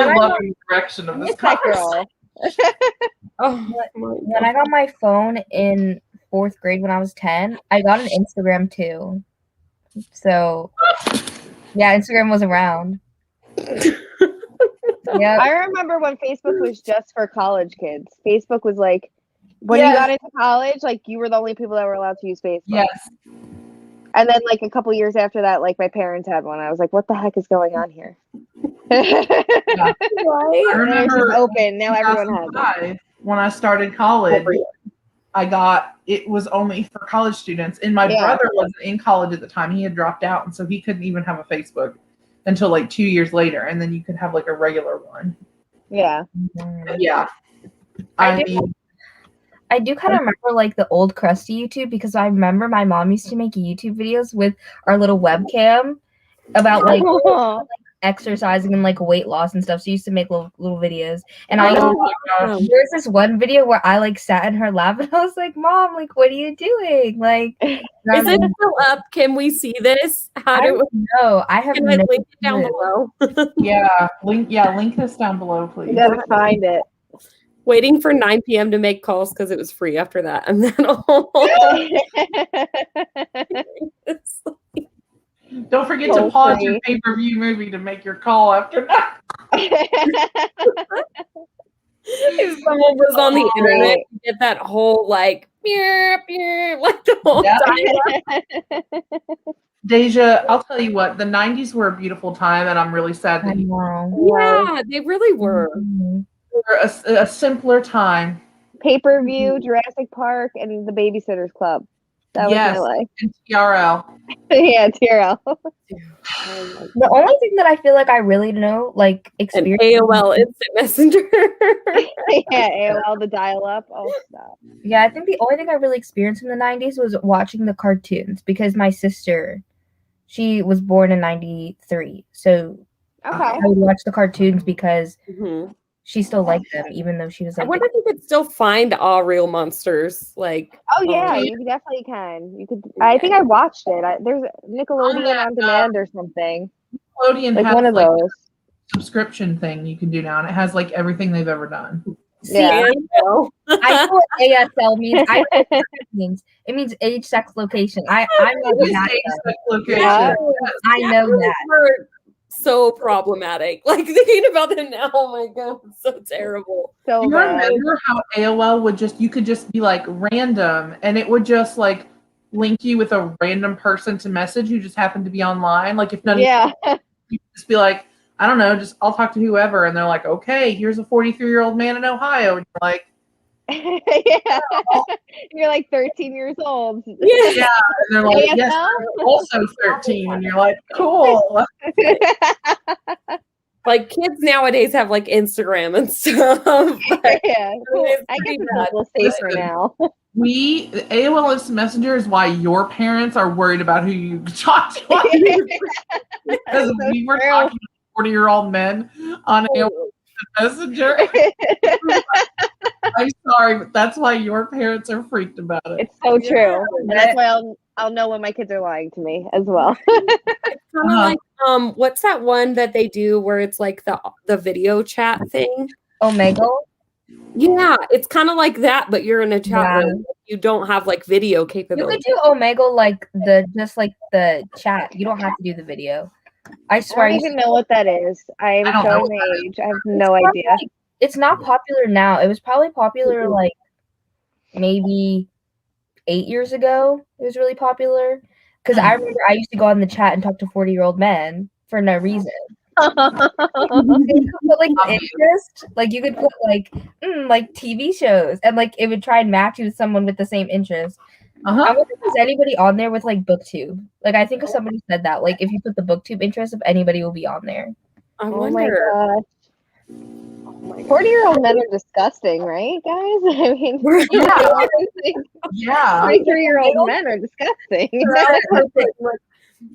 loving the direction of this
That girl.
When I got my phone in 4th grade when I was 10, I got an Instagram too. So yeah, Instagram was around. Yeah.
I remember when Facebook was just for college kids. Facebook was like when you got into college, like you were the only people that were allowed to use Facebook.
Yes.
And then like a couple years after that, like my parents had one. I was like, what the heck is going on here?
I remember
open. Now everyone has it.
When I started college, it was only for college students. And my brother wasn't in college at the time. He had dropped out. And so he couldn't even have a Facebook until like 2 years later. And then you could have like a regular one.
Yeah.
Yeah.
I do kind of remember like the old crusty YouTube because I remember my mom used to make YouTube videos with our little webcam about like exercising and like weight loss and stuff. She used to make little videos. And
There's
this one video where I like sat in her lap and I was like, Mom, like, what are you doing? Like,
is it still up? Can we see this?
I don't know. I have
Can I link it down below?
link this down below, please.
You gotta find it.
Waiting for 9 p.m. to make calls because it was free after that. And then
Don't forget to pause your pay-per-view movie to make your call after that.
If someone was on the internet, you get that whole like like the whole time.
Deja, I'll tell you what, the 90s were a beautiful time, and I'm really sad that
Yeah, they really were.
They were a simpler time.
Pay-per-view, Jurassic Park, and the Babysitter's Club. That was my life.
And TRL.
Yeah, TRL.
The only thing that I feel like I really know, like, experience.
AOL Instant Messenger.
Yeah, AOL, the dial-up. Oh, stop.
Yeah, I think the only thing I really experienced in the 90s was watching the cartoons because my sister, she was born in 93. So I would watch the cartoons because she still liked them, even though she was like.
I wonder if you could still find All Real Monsters. Like,
oh yeah, you definitely can. You could. I think I watched it. There's Nickelodeon on demand or something.
Nickelodeon
like
has
one of those
subscription thing you can do now, and it has like everything they've ever done.
Yeah, I know what ASL means. I know what it means. It means age, sex, location. I know that.
Age, sex, location.
Yeah. I know that.
So problematic. Like thinking about them now, oh my god, it's so terrible.
So
you remember how AOL would you could just be like random, and it would just like link you with a random person to message who just happened to be online. Like if none of you just be like, I don't know, just I'll talk to whoever, and they're like, okay, here's a 43-year-old man in Ohio, and you're like,
yeah, you're like 13 years old.
Yeah, and they're like, yes, I'm also 13, and you're like, cool.
Like kids nowadays have like Instagram and stuff.
Yeah, I guess it's a little safer now.
AOL Instant Messenger is why your parents are worried about who you talk to. Because we were talking to 40-year-old men on AOL Messenger. I'm sorry, but that's why your parents are freaked about it.
It's so true. And that's why I'll know when my kids are lying to me as well.
It's kind of like what's that one that they do where it's like the video chat thing?
Omegle?
Yeah, it's kind of like that, but you're in a chat room. You don't have like video capability.
You could do Omegle like the chat. You don't have to do the video. I swear.
I don't even know what that is. I'm showing my age. I have no idea.
It's not popular now. It was probably popular like maybe 8 years ago. It was really popular because I remember I used to go on the chat and talk to 40-year-old men for no reason. You could put like interest, like you could put like TV shows, and like it would try and match you with someone with the same interest. I wonder if there's anybody on there with like BookTube. Like I think if somebody said that, like if you put the BookTube interest, if anybody will be on there.
I wonder.
Oh my gosh. 40-year-old men are disgusting, right, guys? I mean,
yeah.
43-year-old men are disgusting.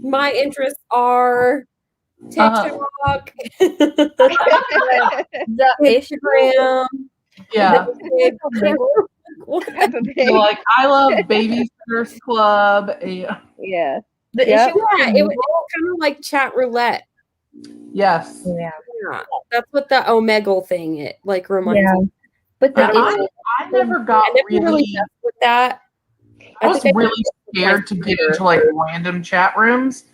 My interests are TikTok,
the Instagram,
like I love Babysitter's Club.
Yeah.
The issue
it was kind of like chat roulette.
Yes.
Yeah.
That's what the Omegle thing it like reminds me.
But
I never got really
with that.
I was really scared to get into like random chat rooms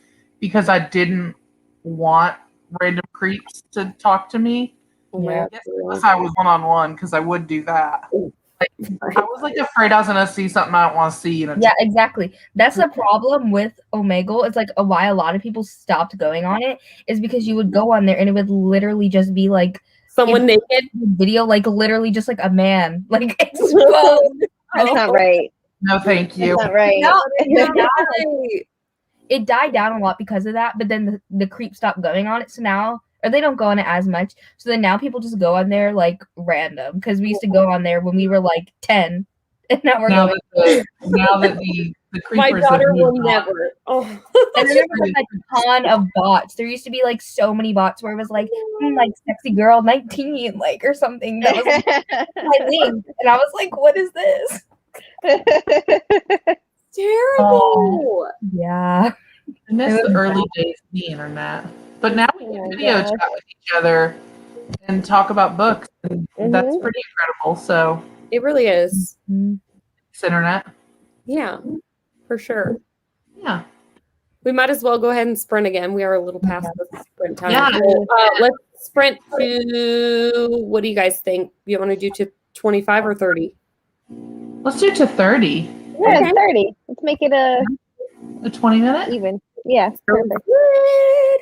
because I didn't want random creeps to talk to me.
Yeah.
Unless I was one-on-one, because I would do that. Like, I was like afraid I was gonna see something I don't want to see.
Yeah, exactly. That's the problem with Omegle. It's like why a lot of people stopped going on it is because you would go on there and it would literally just be like
someone naked
video, like literally just like a man, like exposed.
That's not right.
No, thank you.
That's not right.
It died down a lot because of that, but then the creep stopped going on it. So now, or they don't go on it as much. So then now people just go on there like random because we used to go on there when we were like 10 And now we're
Now
going.
that the
My
creepers have
daughter will
moved on.
never. Oh,
And then there was like a ton of bots. There used to be like so many bots where it was like, like sexy girl 19, like or something that was like, my link. And I was like, what is this?
terrible.
Yeah.
I miss
It
the
was
early days of the internet. But now we
Oh
can
my
video
gosh.
chat with each other and talk about books. And that's
Mhm.
pretty incredible. So
It really is.
it's internet.
Yeah, for sure.
Yeah.
We might as well go ahead and sprint again. We are a little past the sprint time.
Yeah.
So, let's sprint to, what do you guys think? You want to do to 25 or 30?
Let's do to 30.
Yeah,
Okay.
30. Let's make it
A 20-minute?
even. Yeah, perfect.
Good.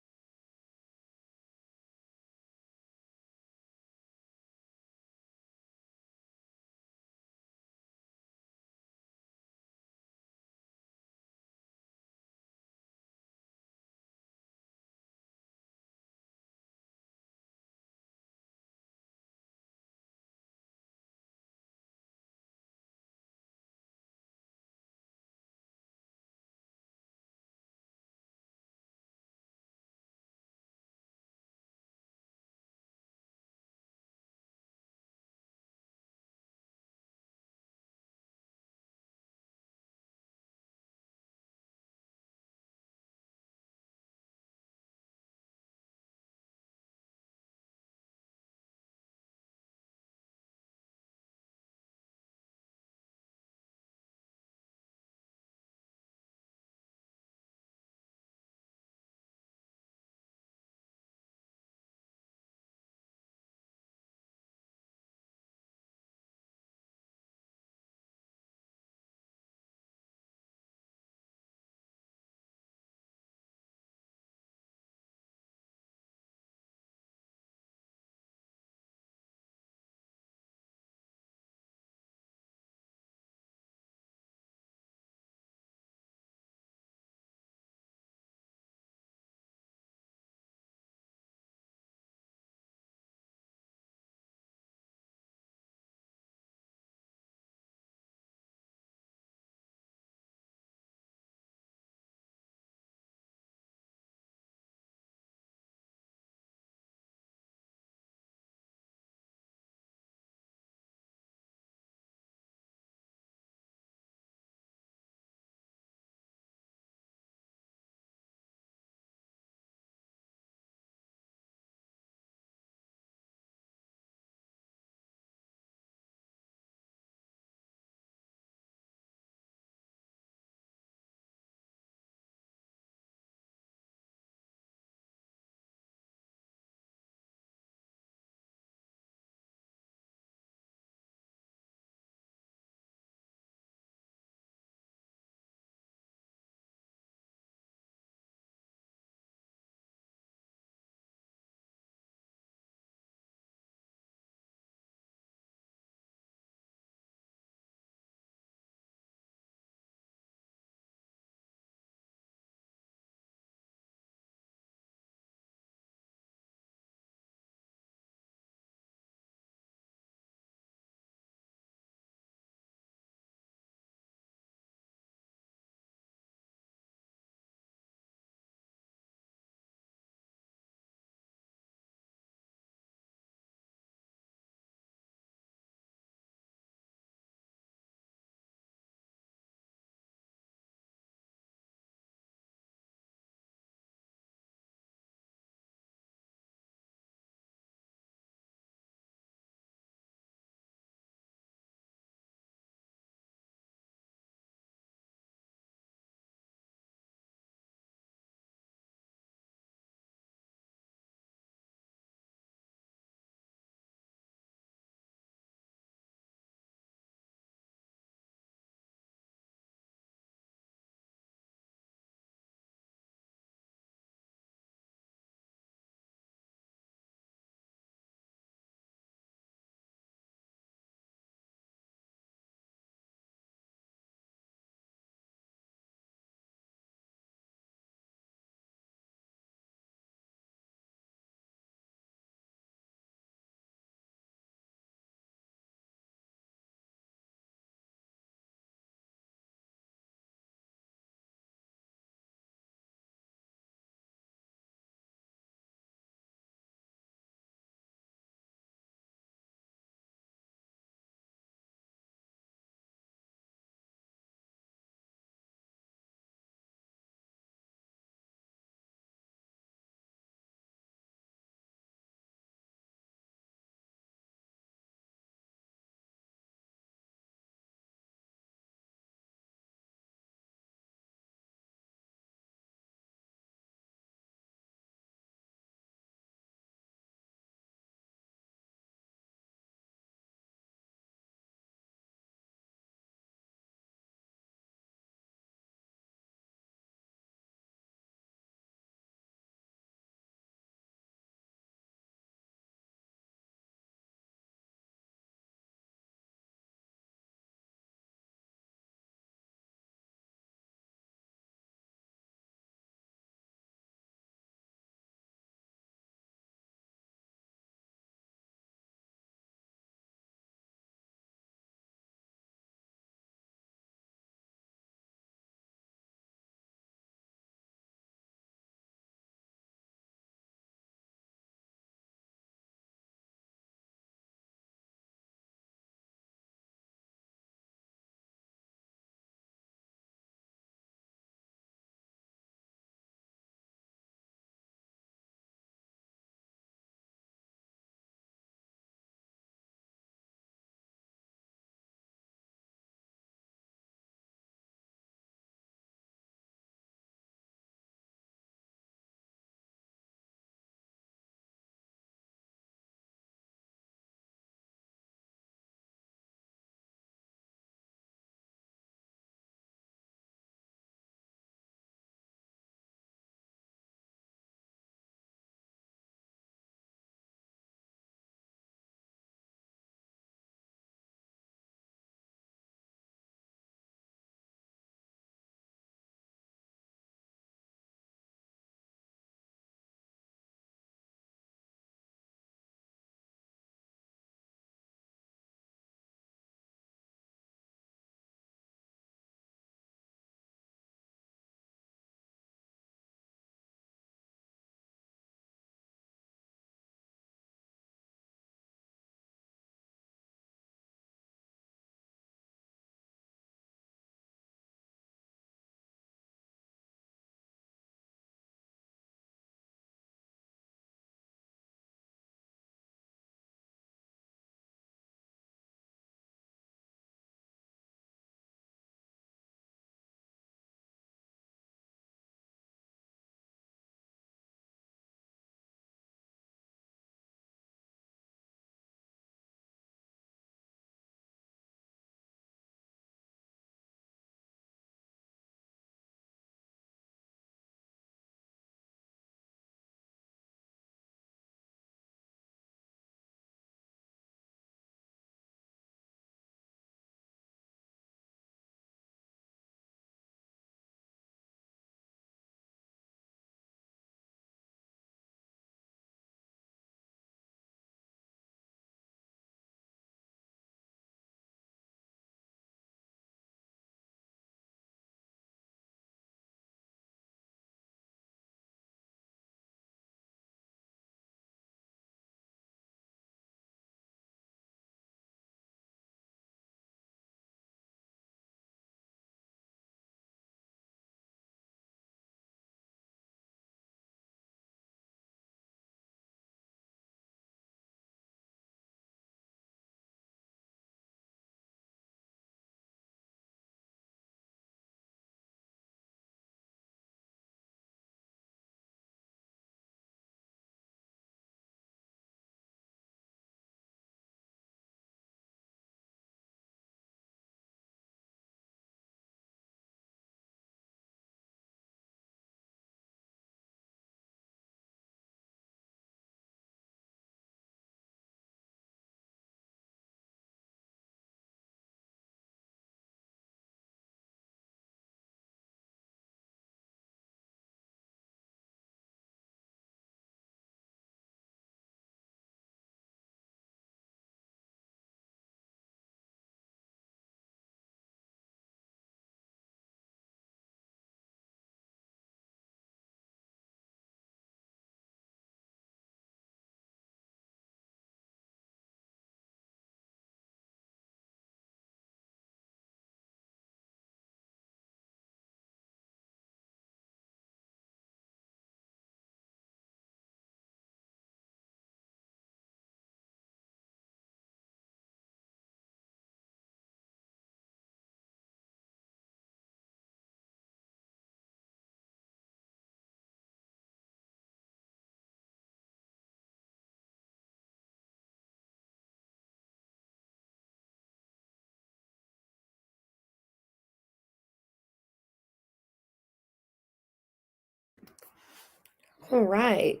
All right.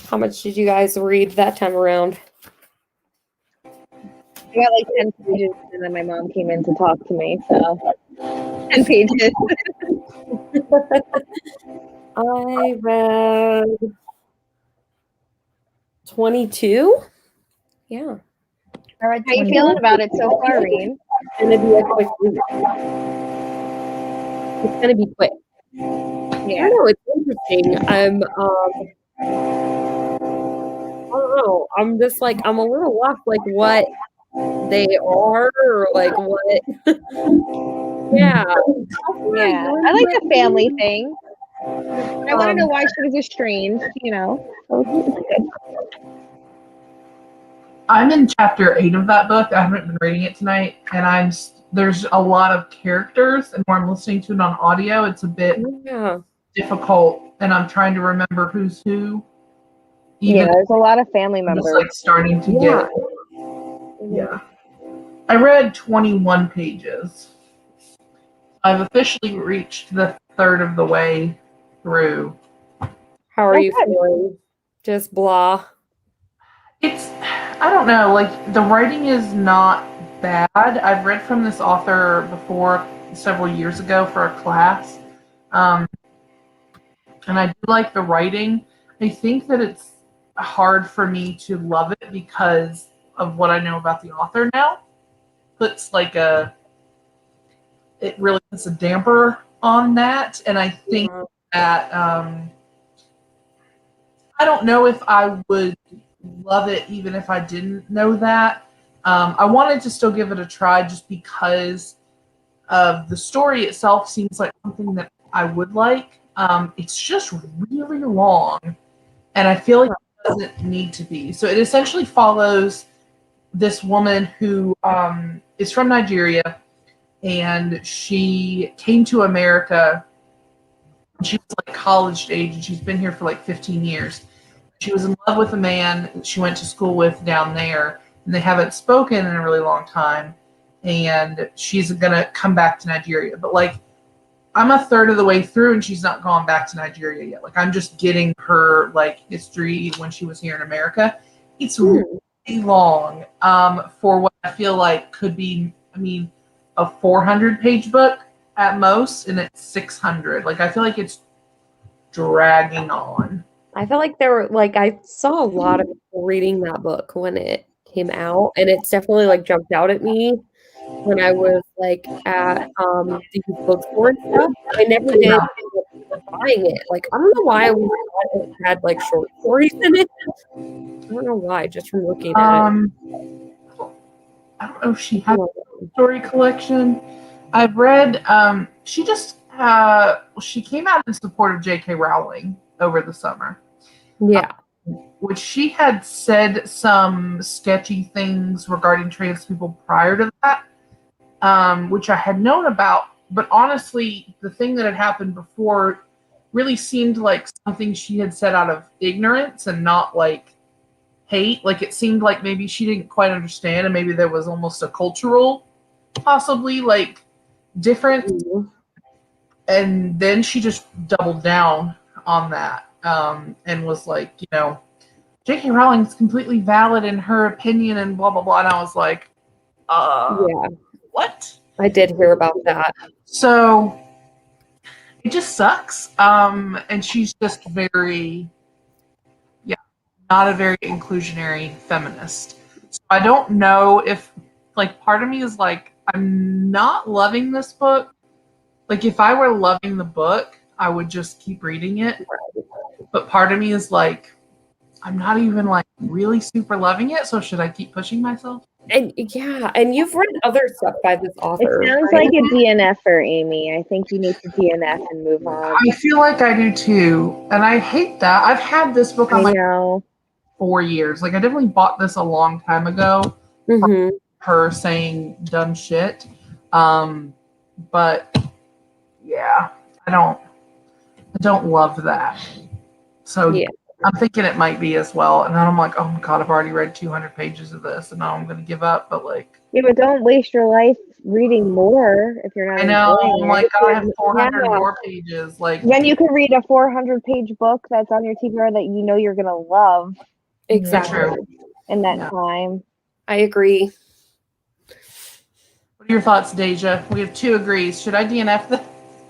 How much did you guys read that time around?
I got like 10 pages, and then my mom came in to talk to me. So 10 pages.
I read 22. Yeah.
I read
How you
20.
feeling about it so far, Raine?
It's gonna be a quick read. It's gonna be quick. I
Yeah.
don't know. It's interesting. I don't know. I'm just like I'm a little lost, like what they are, or like what. Yeah.
Yeah. I like the family thing. I want to know why she was estranged, you know. So it's good.
I'm in chapter 8 of that book. I haven't been reading it tonight, and there's a lot of characters, and when I'm listening to it on audio, it's a bit difficult, and I'm trying to remember who's who.
Yeah, there's a lot of family
I'm
members.
just like starting to get. Yeah. I read 21 pages. I've officially reached the third of the way through.
How are you feeling? Just blah.
I don't know, like the writing is not bad. I've read from this author before several years ago for a class. And I do like the writing. I think that it's hard for me to love it because of what I know about the author now. It really puts a damper on that. And I think that I don't know if I would love it even if I didn't know that. I wanted to still give it a try just because of the story itself seems like something that I would like. It's just really long, and I feel like it doesn't need to be. So it essentially follows this woman who is from Nigeria, and she came to America. She was like college age, and she's been here for like 15 years. She was in love with a man that she went to school with down there, and they haven't spoken in a really long time. And she's gonna come back to Nigeria, but like I'm a third of the way through, and she's not gone back to Nigeria yet. Like I'm just getting her like history when she was here in America. It's really long for what I feel like could be. I mean, a 400-page book at most, and it's 600. Like I feel like it's dragging on.
I felt like there were like I saw a lot of people reading that book when it came out, and it's definitely like jumped out at me when I was like at these bookstore and stuff. I never did end up buying it. Like I don't know why I always thought it had like short stories in it. I don't know why, just from looking at it.
I don't know if she has a story collection. I've read she came out in support of J.K. Rowling over the summer.
Yeah.
Which she had said some sketchy things regarding trans people prior to that, which I had known about. But honestly, the thing that had happened before really seemed like something she had said out of ignorance and not like hate. Like it seemed like maybe she didn't quite understand, and maybe there was almost a cultural, possibly like different. Mm-hmm. And then she just doubled down on that and was like, you know, J.K. Rowling is completely valid in her opinion and blah, blah, blah. And I was like,
yeah,
what?
I did hear about that.
So it just sucks. And she's just very, not a very inclusionary feminist. So I don't know if, like, part of me is like, I'm not loving this book. Like, if I were loving the book, I would just keep reading it. But part of me is like, I'm not even like really super loving it. So should I keep pushing myself?
And yeah, and you've read other stuff by this author.
It sounds like a DNF-er, Amy. I think you need to DNF and move on.
I feel like I do too. And I hate that. I've had this book on my 4 years. Like I definitely bought this a long time ago.
Mm-hmm.
Her saying dumb shit. But yeah, I don't love that. So yeah. I'm thinking it might be as well. And then I'm like, oh my God, I've already read 200 pages of this and now I'm going to give up. But like,
yeah, but don't waste your life reading more if you're not
I know.
enjoying
I'm like,
it.
God, I have 400
Yeah.
more pages. Like,
Then you could read a 400-page book that's on your TBR that you know you're gonna love
Exactly.
True.
in that
Yeah.
time.
I agree.
what are your thoughts, Deja? We have 2 agrees. Should I DNF this?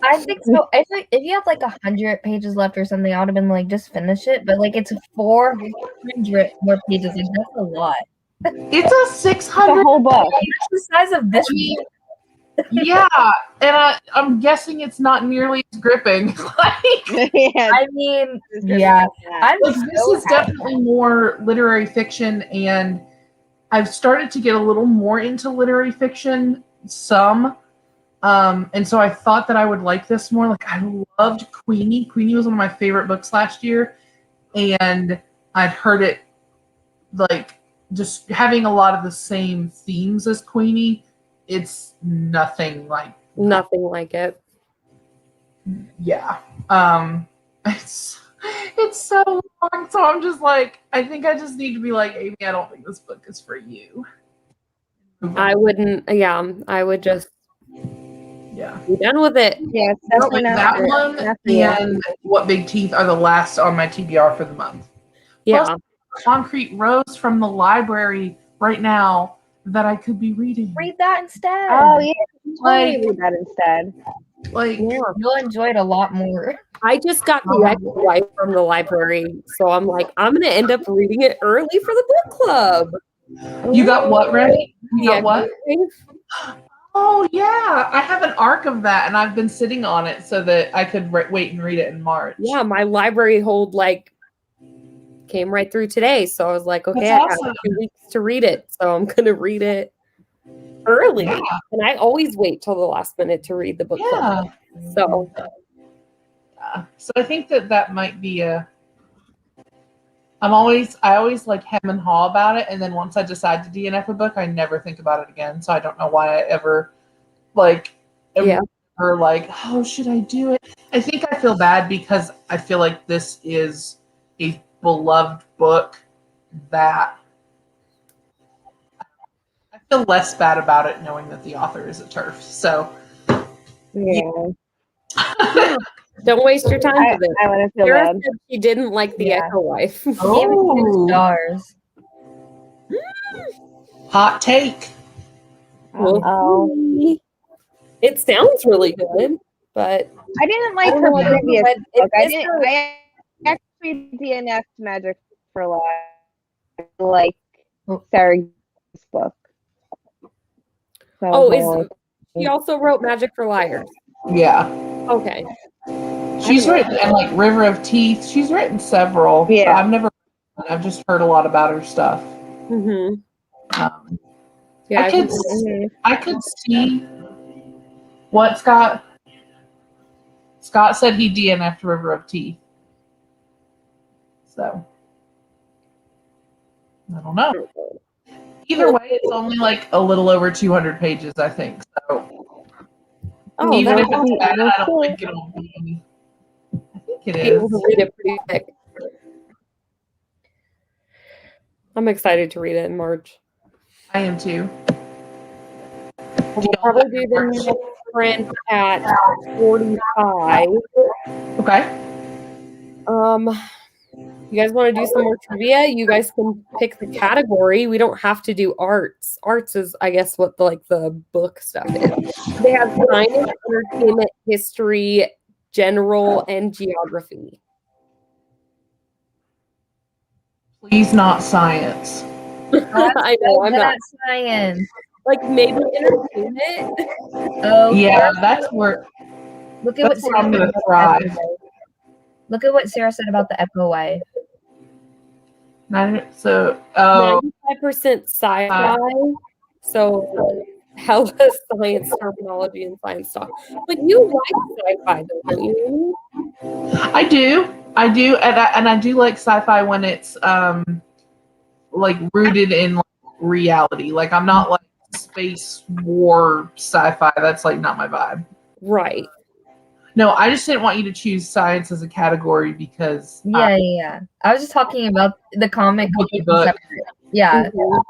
I think so. If you have like 100 pages left or something, I would have been like, just finish it. But like, it's 400 more pages. Like, that's a lot.
It's a 600.
The whole book.
That's the size of this.
Yeah, and I'm guessing it's not nearly as gripping. Like,
Yeah.
I mean, yeah. I'm
this
so
is definitely more literary fiction, and I've started to get a little more into literary fiction, some. And so I thought that I would like this more. Like, I loved Queenie. Queenie was one of my favorite books last year, and I'd heard it like just having a lot of the same themes as Queenie. It's nothing like
it.
yeah. It's so long, so I'm just like, I think I just need to be like, Amy, I don't think this book is for you.
I wouldn't. Yeah, I would just
Yeah.
be done with it.
Yeah, it's
Like
definitely not
that
for-
one
not for you.
and What Big Teeth are the last on my TBR for the month.
Yeah.
Concrete Rose from the library right now that I could be reading.
read that instead.
Oh yeah,
Like-
totally read that instead.
Like,
Yeah.
You'll enjoy it a lot more.
I just got the ex-wife from the library, so I'm like, I'm gonna end up reading it early for the book club.
you got what, Raine? You
The
got what?
ex-wife?
Oh, yeah. I have an arc of that, and I've been sitting on it so that I could wait and read it in March.
Yeah, my library hold came right through today, so I was like, okay,
That's
I have
awesome.
2 weeks to read it, so I'm gonna read it early.
Yeah.
And I always wait till the last minute to read the book club.
Yeah.
So
So I think that might be I always like hem and haw about it, and then once I decide to DNF a book, I never think about it again. So I don't know why I ever
Yeah.
or like, oh, should I do it? I think I feel bad because I feel like this is a beloved book that I feel less bad about it knowing that the author is a TERF. So
Yeah,
don't waste your time with it.
I wouldn't feel
Sarah
bad.
said she didn't like the
Yeah.
Echo Wife.
Gave it 2
oh,
stars.
hot take.
We'll
Oh,
see. It sounds really good, but
I didn't like
I don't
her
know what
previous
but
book.
it's her-
I actually DNF'd Magic for Life, like Sarah's book. So I
Oh,
was
is
like,
she also wrote Magic for Liars?
Yeah.
Okay.
She's written and like River of Teeth. She's written several. but
Yeah.
I've just heard a lot about her stuff.
Mm-hmm.
Um,
Yeah.
I could
mhm.
I could see what Scott said he DNF'd River of Teeth. So I don't know. Either way, it's only like a little over 200 pages, I think. So
Oh,
even
that
if it's
would
bad,
be-
I don't think it'll be. I think it
able
is.
to read it pretty quick. I'm excited to read it in March.
I am too.
We'll probably do the next print at 45.
Okay.
You guys want to do some more trivia? You guys can pick the category. We don't have to do arts. Arts is, I guess, what the book stuff is. They have science, entertainment, history, general, and geography.
Please not science.
I know, I'm not.
Science.
Like maybe entertainment.
Oh
Yeah, that's where
Look at
that's
what
where I'm
Sarah
gonna
said
thrive.
about the Echo Wife. Look at what Sarah said about the Echo Wife.
So
95% sci-fi. So hella science terminology and science talk. But you like sci-fi, don't you?
I do, and I do like sci-fi when it's like rooted in like, reality. Like I'm not like space war sci-fi. That's like not my vibe.
Right.
No, I just didn't want you to choose science as a category because
Yeah. I was just talking about the comic.
Book.
Yeah.
Mhm.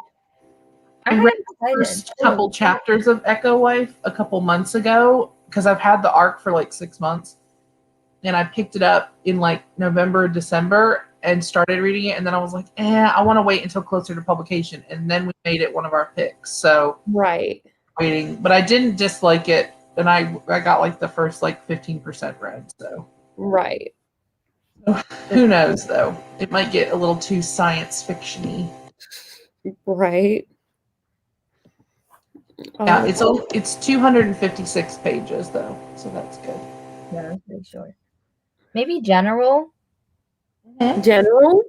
I read the first couple chapters of Echo Wife a couple months ago because I've had the arc for like 6 months, and I picked it up in like November, December, and started reading it. And then I was like, I want to wait until closer to publication. And then we made it one of our picks. So
right,
waiting, but I didn't dislike it, and I got like the first like 15% read. So
right.
who knows though? It might get a little too science fiction-y.
Right.
Yeah, it's 256 pages though, so that's good.
Yeah, that's pretty short. Maybe general.
General?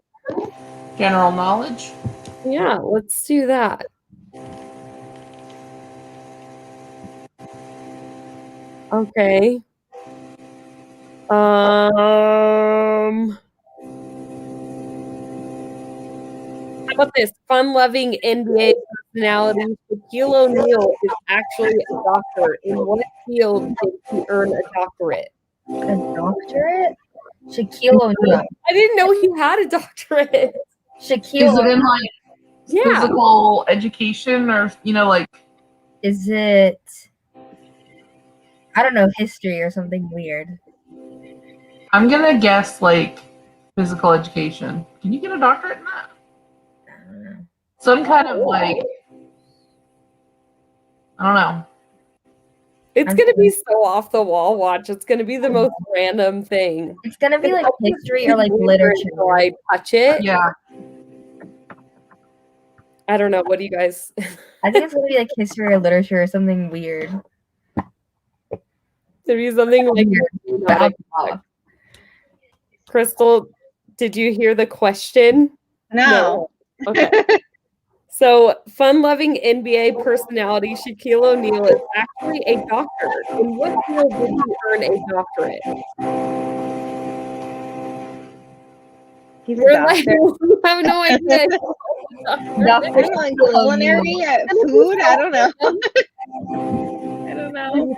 General knowledge.
Yeah, let's do that. Okay. How about this? Fun-loving NBA personality Shaquille O'Neal is actually a doctor. In what field did he earn a doctorate?
A doctorate? Shaquille O'Neal.
I didn't know he had a doctorate.
Shaquille
Is it in like physical education, or like?
Is it? I don't know, history or something weird.
I'm gonna guess like physical education. Can you get a doctorate in that?
I don't know.
Some kind of like, I don't know.
It's gonna be so off the wall. Watch, it's gonna be the most random thing.
It's gonna be like history or like literature.
Until I touch it.
Yeah.
I don't know. What do you guys?
I think it's gonna be like history or literature or something weird.
To be something like
Weird.
Crystal, did you hear the question?
No.
Okay. So, fun-loving NBA personality Shaquille O'Neal is actually a doctor. In what field did he earn a doctorate?
He's a doctor.
I have no idea.
Doctor
Like culinary, food. I don't know. I don't know.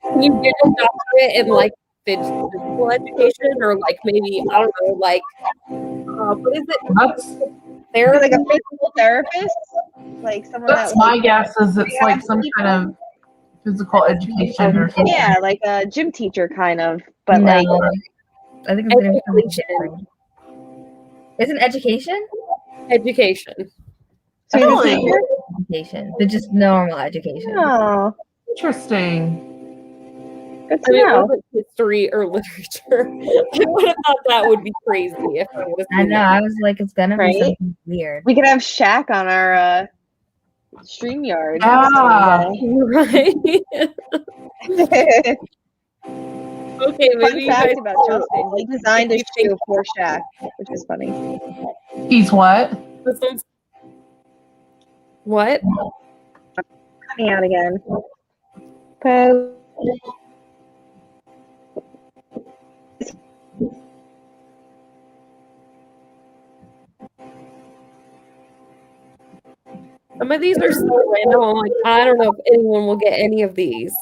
Can you get a doctorate in like physical education, or like maybe I don't know, like what is it?
They're like a physical therapist, like someone
That's my guess. Is it's like some kind of physical education or something.
Yeah, like a gym teacher kind of, but
No,
like
I think it's gonna be something
Education.
different. Isn't education?
Education.
so he's a
Really?
teacher?
Education, but just normal education.
Oh,
Interesting.
good
I
to
mean, it
know.
wasn't history or literature. I would have thought that would be crazy if I would have
I
seen
know. I was like, it's gonna
Right?
be something weird.
We could have Shaq on our StreamYard.
Yeah.
it. Right. Okay,
Fun
maybe you guys
fact about Justin: he designed a shoe for Shaq, which is funny.
He's what?
This one's what?
Coming out again. Pose.
Some of these are so random. I'm like, I don't know if anyone will get any of these.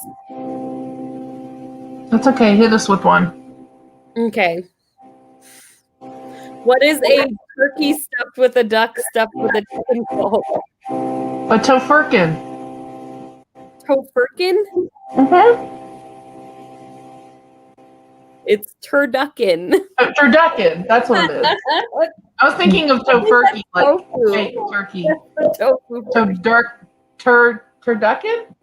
That's okay. Hit us with one.
Okay. What is a turkey stuffed with a duck stuffed with a chicken ball?
A tofurkin.
Tofurkin?
Mm-hmm.
It's turducken.
Turducken. That's what it is. I was thinking of tofurkey, like
Tofu.
fake turkey.
Tofu.
Turducken?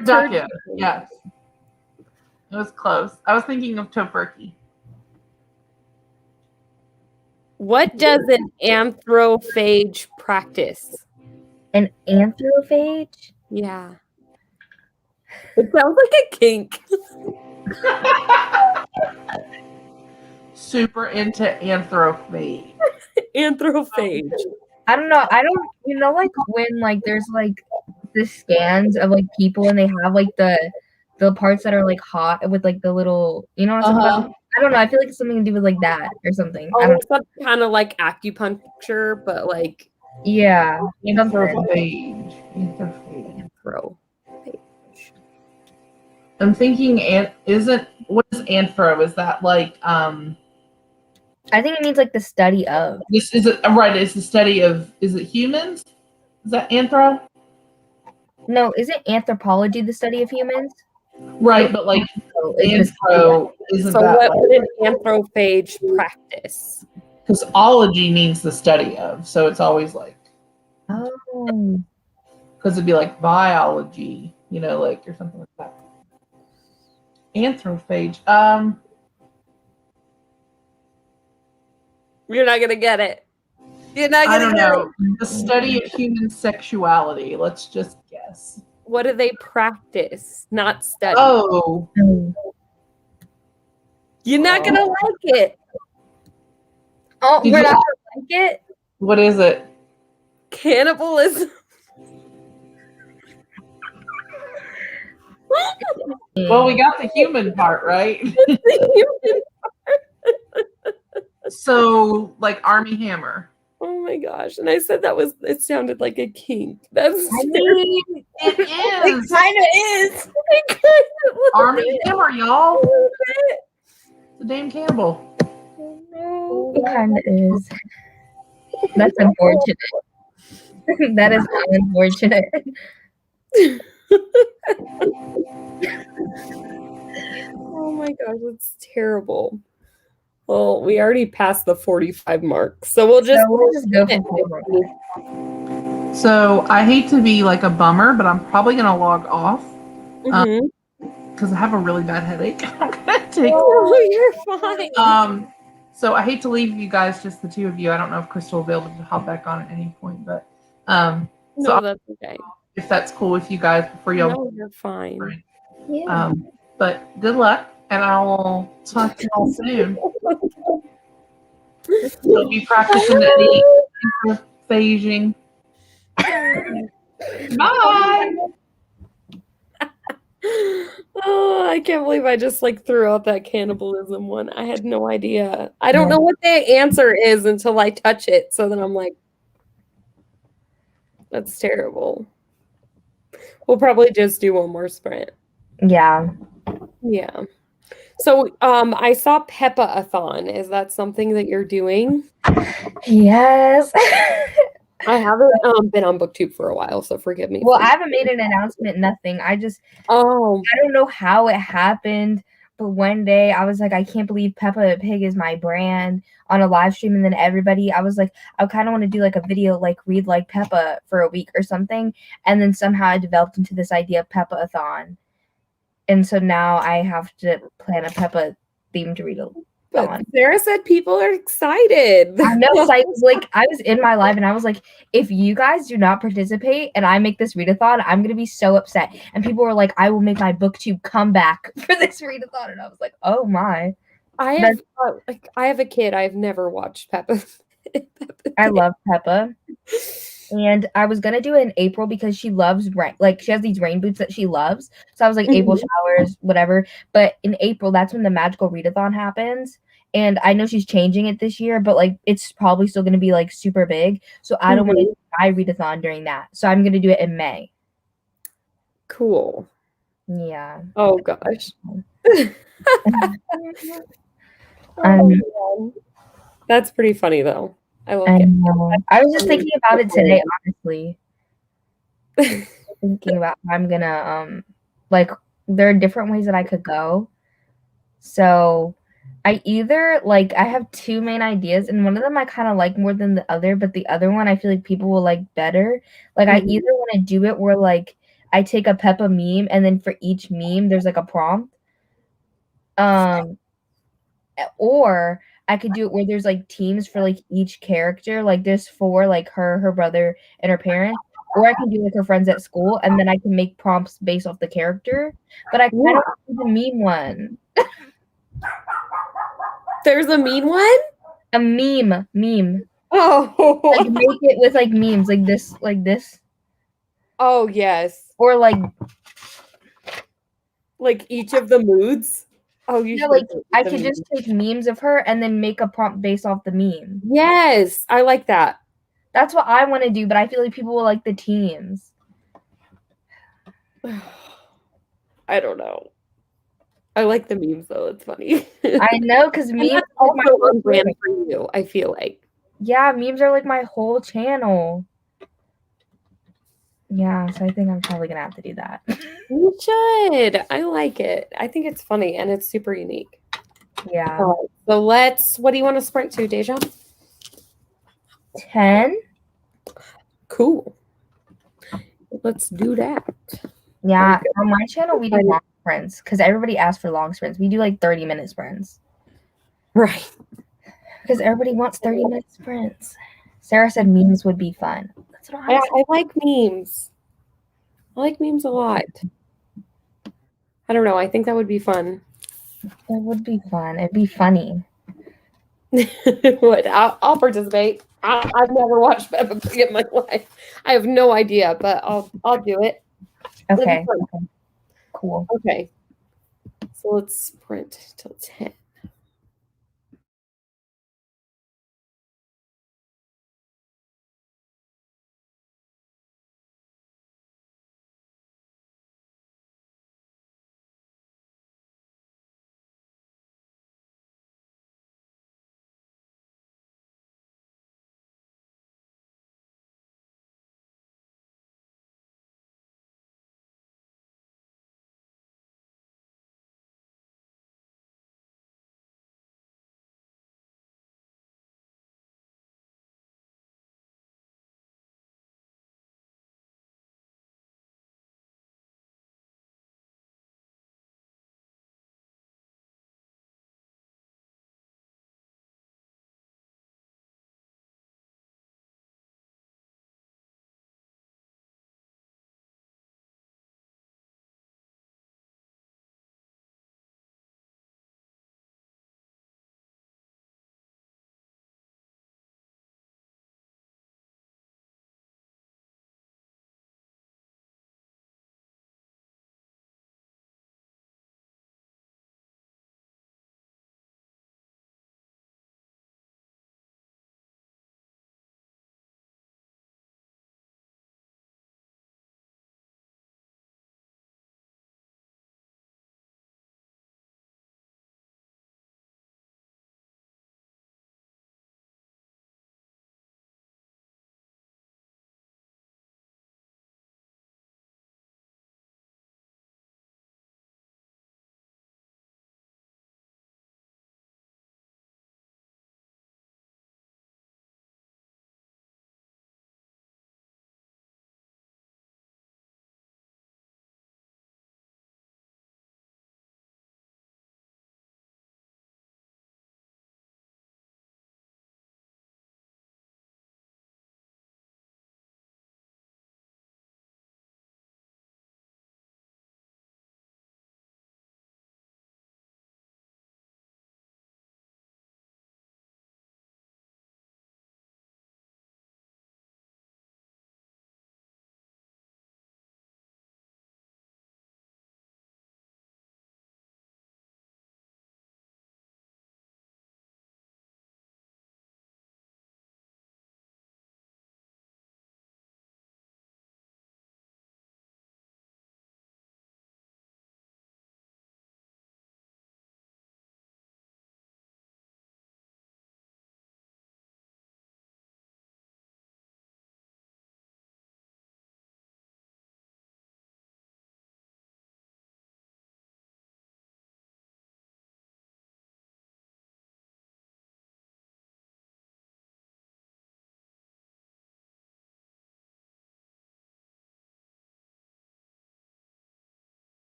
Turducken. Yes. It was close. I was thinking of tofurkey.
What does an anthrophage practice?
An anthrophage?
Yeah. It sounds like a kink.
Super into anthrophage.
Anthrophage.
I don't know. I don't. You know, like when like there's like the scans of like people and they have like the parts that are like hot with like the little. You know what I'm talking about? I don't know. I feel like it's something to do with like that or something. I
Oh,
don't.
it's kind of like acupuncture, but like
Yeah.
Anthrophage.
anthro.
I'm thinking, what is anthro? Is that like
I think it means like the study of.
this? Is it right? Is the study of? Is it humans? Is that anthro?
No, isn't anthropology the study of humans?
Right, but like
So it's the
anthro isn't
So
that
what
like
would an anthrophage practice?
because ology means the study of, so it's always like
Oh.
because it'd be like biology, like or something like that. Anthrophage.
You're not gonna get it. You're not
I
gonna
don't
get
know.
it.
The study of human sexuality. Let's just guess.
What do they practice, not study?
Oh,
You're not gonna like it.
Oh,
Did
we're
you-
not gonna like it.
what is it?
Cannibalism.
Well, we got the human part, right? So, like Army Hammer.
Oh my gosh. And I said it sounded like a kink. That's
I mean,
It
it
is
kind of is.
Army Hammer, y'all. The Dame Campbell.
It kind of is. That's unfortunate. That is unfortunate.
Oh my gosh, that's terrible. Well, we already passed the 45 mark, so we'll just
go for 4.
So I hate to be like a bummer, but I'm probably gonna log off
Mhm.
because I have a really bad headache. I'm gonna take.
Oh, you're fine.
So I hate to leave you guys, just the two of you. I don't know if Crystal will be able to hop back on at any point, but
No, that's okay.
if that's cool with you guys before y'all.
No, you're fine.
Yeah.
But good luck, and I will talk to y'all soon. You'll be practicing any phasing. Bye.
Oh, I can't believe I just threw out that cannibalism one. I had no idea. I don't know what the answer is until I touch it. So then I'm like, that's terrible. We'll probably just do one more sprint.
Yeah.
Yeah. So I saw Peppa-a-thon. Is that something that you're doing?
Yes.
I haven't been on BookTube for a while, so forgive me.
Well, I haven't made an announcement, nothing. I don't know how it happened, but one day I was like, I can't believe Peppa Pig is my brand on a live stream, and then I was like, I kind of want to do like a video, like read like Peppa for a week or something, and then somehow I developed into this idea of Peppa-a-thon, and so now I have to plan a Peppa themed read-a-thon.
But Sarah said people are excited.
I know. So I was in my live and I was like, if you guys do not participate and I make this readathon, I'm gonna be so upset. And people were like, I will make my BookTube come back for this readathon. And I was like, oh my.
I have a kid. I've never watched Peppa.
I love Peppa. And I was gonna do it in April because she loves rain. Like she has these rain boots that she loves. So I was like, April showers, whatever. But in April, that's when the magical readathon happens. And I know she's changing it this year, but like it's probably still gonna be like super big. So I don't want to do my readathon during that. So I'm gonna do it in May.
Cool.
Yeah.
Oh gosh. That's pretty funny though. I like it.
I was just thinking about it today, honestly. Thinking about how I'm gonna like there are different ways that I could go. So I either I have two main ideas, and one of them I kind of like more than the other, but the other one I feel like people will like better. Like I either want to do it where like I take a Peppa meme, and then for each meme there's like a prompt. Or I could do it where there's like teams for like each character. Like there's 4, like her brother, and her parents. Or I can do like her friends at school, and then I can make prompts based off the character. But I kind of want the meme one.
There's a mean one?
A meme.
Oh.
Like make it with like memes like this.
Oh yes.
Or like
each of the moods. Oh, you should.
Like I could just take memes of her and then make a prompt based off the meme.
Yes, I like that.
That's what I want to do, but I feel like people will like the teams.
I don't know. I like the memes though. It's funny.
I know, because memes are
also on brand for you. I feel like.
Yeah, memes are like my whole channel. Yeah, so I think I'm probably gonna have to do that.
You should. I like it. I think it's funny and it's super unique.
Yeah.
All right, so what do you want to sprint to, Deja?
10?
Cool. Let's do that.
Yeah, on my channel we do long sprints because everybody asks for long sprints. We do like 30-minute sprints.
Right.
Because everybody wants 30-minute sprints. Sarah said memes would be fun. That's what
I like memes. I like memes a lot. I don't know. I think that would be fun.
It would be fun. It'd be funny.
What? I'll participate. I've never watched Peppa Pig in my life. I have no idea, but I'll do it.
Okay. Cool.
Okay. So let's sprint till 10.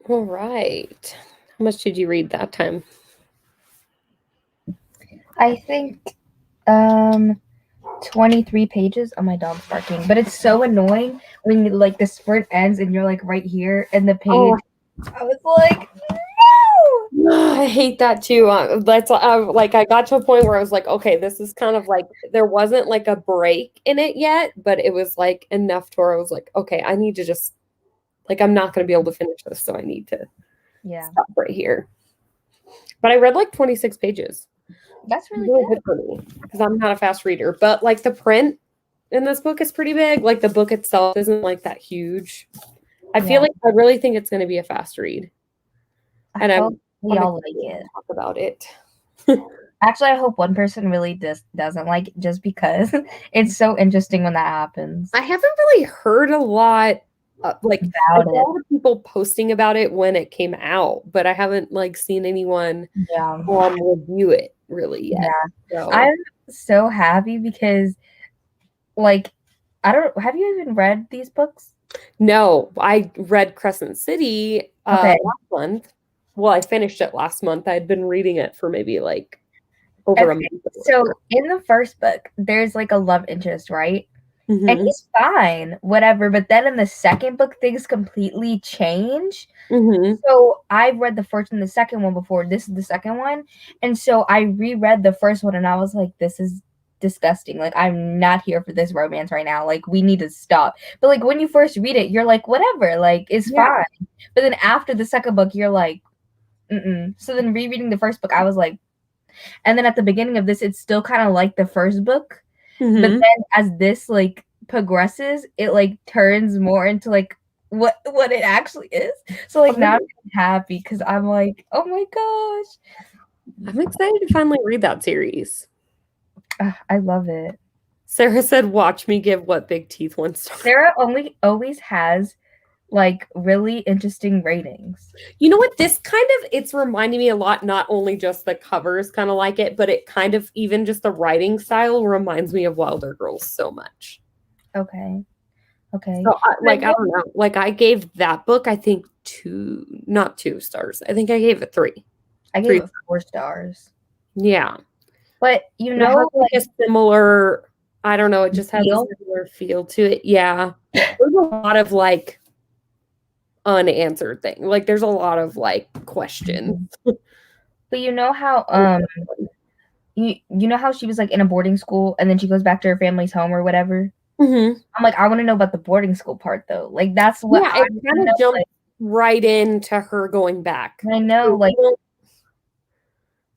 All right. How much did you read that time?
I think 23 pages. Oh, my dog's barking. But it's so annoying when like the sprint ends and you're like right here and the page.
Oh.
I was like, no.
I hate that too. That's like I got to a point where I was like, okay, this is kind of like there wasn't like a break in it yet, but it was like enough to where I was like, okay, I need to just like I'm not going to be able to finish this, so I need to stop right here. But I read like 26 pages.
That's really good
for me because I'm not a fast reader. But like the print in this book is pretty big. Like the book itself isn't like that huge. I feel like I really think it's going to be a fast read. And
we all like it.
Talk about it.
Actually, I hope one person really doesn't like it just because it's so interesting when that happens.
I haven't really heard a lot like a lot of people posting about it when it came out, but I haven't like seen anyone review it really yet.
Yeah. So. I'm so happy because like have you even read these books?
No, I read Crescent City last month. Well, I finished it last month. I had been reading it for maybe like over a month.
So in the first book, there's like a love interest, right? Mm-hmm. And he's fine, whatever. But then in the second book, things completely change. Mm-hmm. So I've read the first and the second one before. This is the second one. And so I reread the first one and I was like, this is disgusting. Like, I'm not here for this romance right now. Like, we need to stop. But like when you first read it, you're like, whatever, like it's fine. But then after the second book, you're like, mm-mm. So then rereading the first book, I was like, and then at the beginning of this, it's still kind of like the first book. Mm-hmm. But then as this like progresses, it like turns more into like what it actually is. So like now I'm happy because I'm like, oh my gosh.
I'm excited to finally read that series.
I love it.
Sarah said, watch me give What Big Teeth 1 star.
Sarah always has like really interesting ratings.
You know what? This kind of, it's reminding me a lot, not only just the covers kind of like it, but it kind of, even just the writing style reminds me of Wilder Girls so much.
Okay.
So I don't know. Like I gave that book, I think not 2 stars. I think I gave it 3.
I gave it 4 stars.
Yeah.
But you know,
like a similar, I don't know, it just has a similar feel to it. Yeah. There's a lot of like unanswered thing. Like there's a lot of like questions.
But you know how you know how she was like in a boarding school and then she goes back to her family's home or whatever? Mm-hmm. I'm like, I want to know about the boarding school part though. Like that's what
it kind of jumped right into her going back.
I know, like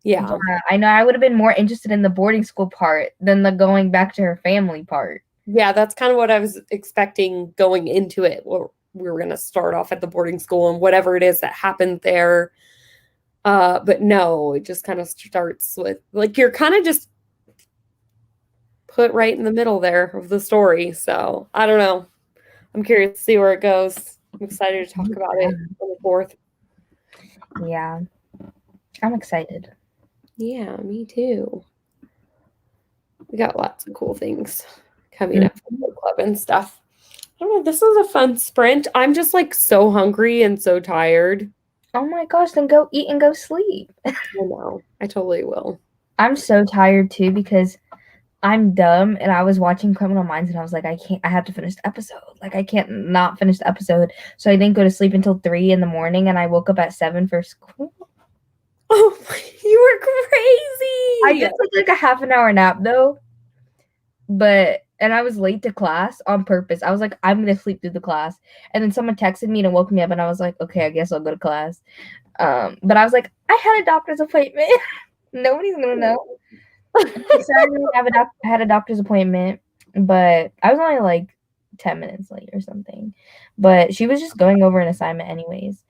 yeah, I know. I would have been more interested in the boarding school part than the going back to her family part.
Yeah, that's kind of what I was expecting going into it. Well, we were going to start off at the boarding school and whatever it is that happened there. But no, it just kind of starts with like you're kind of just put right in the middle there of the story. So I don't know. I'm curious to see where it goes. I'm excited to talk about it on the 4th.
Yeah, I'm excited.
Yeah, me too. We got lots of cool things coming up from the club and stuff. I don't know. This is a fun sprint. I'm just like so hungry and so tired.
Oh my gosh, then go eat and go sleep.
I know. I totally will.
I'm so tired too because I'm dumb and I was watching Criminal Minds and I was like, I have to finish the episode. Like I can't not finish the episode. So I didn't go to sleep until 3 a.m. and I woke up at 7 for school.
Oh, you were crazy.
I just took like a half an hour nap though. And I was late to class on purpose. I was like, I'm going to sleep through the class. And then someone texted me and woke me up and I was like, okay, I guess I'll go to class. But I was like, I had a doctor's appointment. Nobody's going to know. I had a doctor's appointment, but I was only like 10 minutes late or something. But she was just going over an assignment anyways.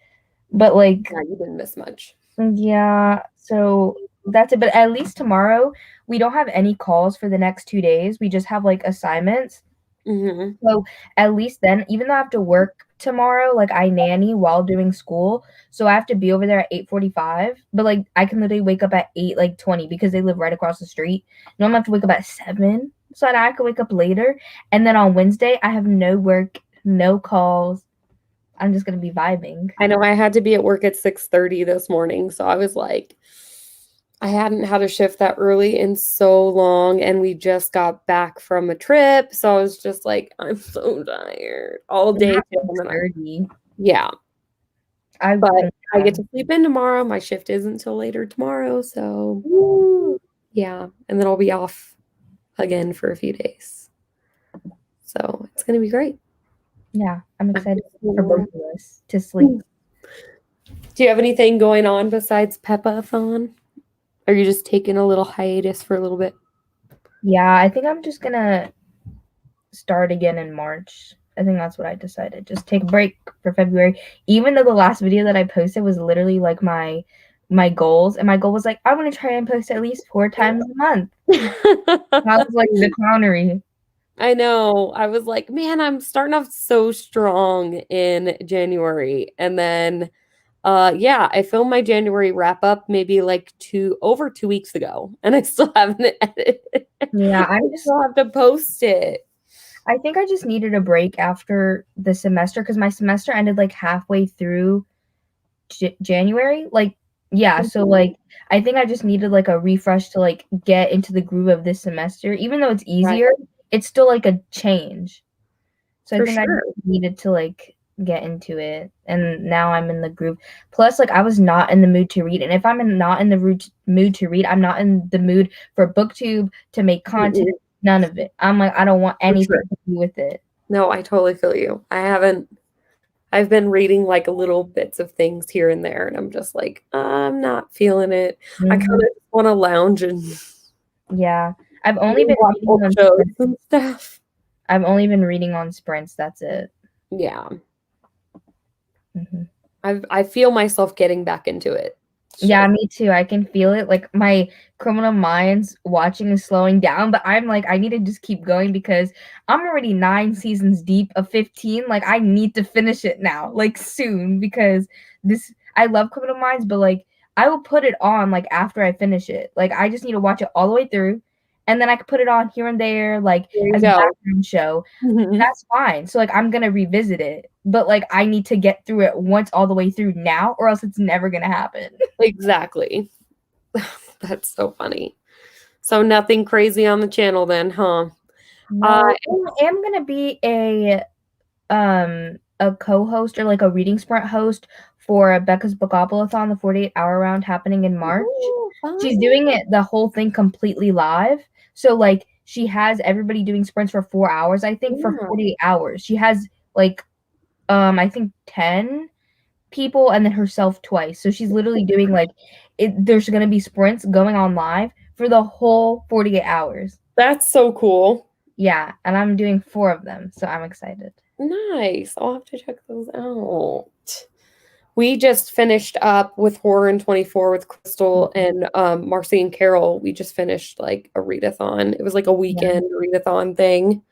But like,
yeah, you didn't miss much.
Yeah, so that's it. But at least tomorrow, we don't have any calls for the next 2 days. We just have like assignments. Mm-hmm. So at least then, even though I have to work tomorrow, like I nanny while doing school, so I have to be over there at 8:45. But like I can literally wake up at 8:20 because they live right across the street. No, I'm gonna have to wake up at 7, so that I can wake up later. And then on Wednesday, I have no work, no calls. I'm just gonna be vibing.
I know I had to be at work at 6:30 this morning, so I was like, I hadn't had a shift that early in so long, and we just got back from a trip, so I was just like, I'm so tired all day. Yeah. But I get to sleep in tomorrow. My shift isn't until later tomorrow, so yeah, and then I'll be off again for a few days. So it's gonna be great.
Yeah, I'm excited for both of us to sleep.
Do you have anything going on besides Peppa-thon? Or are you just taking a little hiatus for a little bit?
Yeah, I think I'm just gonna start again in March. I think that's what I decided. Just take a break for February. Even though the last video that I posted was literally like my goals, and my goal was like, I want to try and post at least 4 times a month. That was like the clownery.
I know. I was like, man, I'm starting off so strong in January. And then yeah, I filmed my January wrap up maybe like over 2 weeks ago, and I still haven't edited it.
Yeah, I
still have to post it.
I think I just needed a break after the semester because my semester ended like halfway through January. Like, yeah, so like I think I just needed like a refresh to like get into the groove of this semester. Even though it's easier, it's still like a change. So I think I needed to like get into it, and now I'm in the groove. Plus, like I was not in the mood to read, and if I'm not in the mood to read, I'm not in the mood for BookTube to make content. None of it. I'm like, I don't want anything to do with it.
No, I totally feel you. I've been reading like little bits of things here and there, and I'm just like, I'm not feeling it. I kind of want to lounge and
I've only been reading on
shows and stuff.
I've only been reading on sprints. That's it.
Yeah. I feel myself getting back into it.
Yeah, me too. I can feel it. Like my Criminal Minds watching is slowing down, but I'm like, I need to just keep going because I'm already 9 seasons deep of 15. Like I need to finish it now, like soon, because I love Criminal Minds, but like I will put it on like after I finish it. Like I just need to watch it all the way through, and then I could put it on here and there, like as a background show. That's fine. So like I'm gonna revisit it, but like I need to get through it once all the way through now, or else it's never gonna happen.
Exactly. That's so funny. So nothing crazy on the channel then, huh?
No, I am gonna be a co-host or like a reading sprint host for Becca's Bookopoly-thon, the 48-hour round happening in March. She's doing it the whole thing completely live. So like she has everybody doing sprints for 4 hours, I think, for 48 hours. She has like I think 10 people and then herself twice. So she's literally doing like there's gonna be sprints going on live for the whole 48 hours.
That's so cool.
Yeah, and I'm doing 4 of them, so I'm excited.
Nice. I'll have to check those out. We just finished up with Horror in 24 with Crystal and Marcy and Carol. We just finished like a readathon. It was like a weekend readathon thing.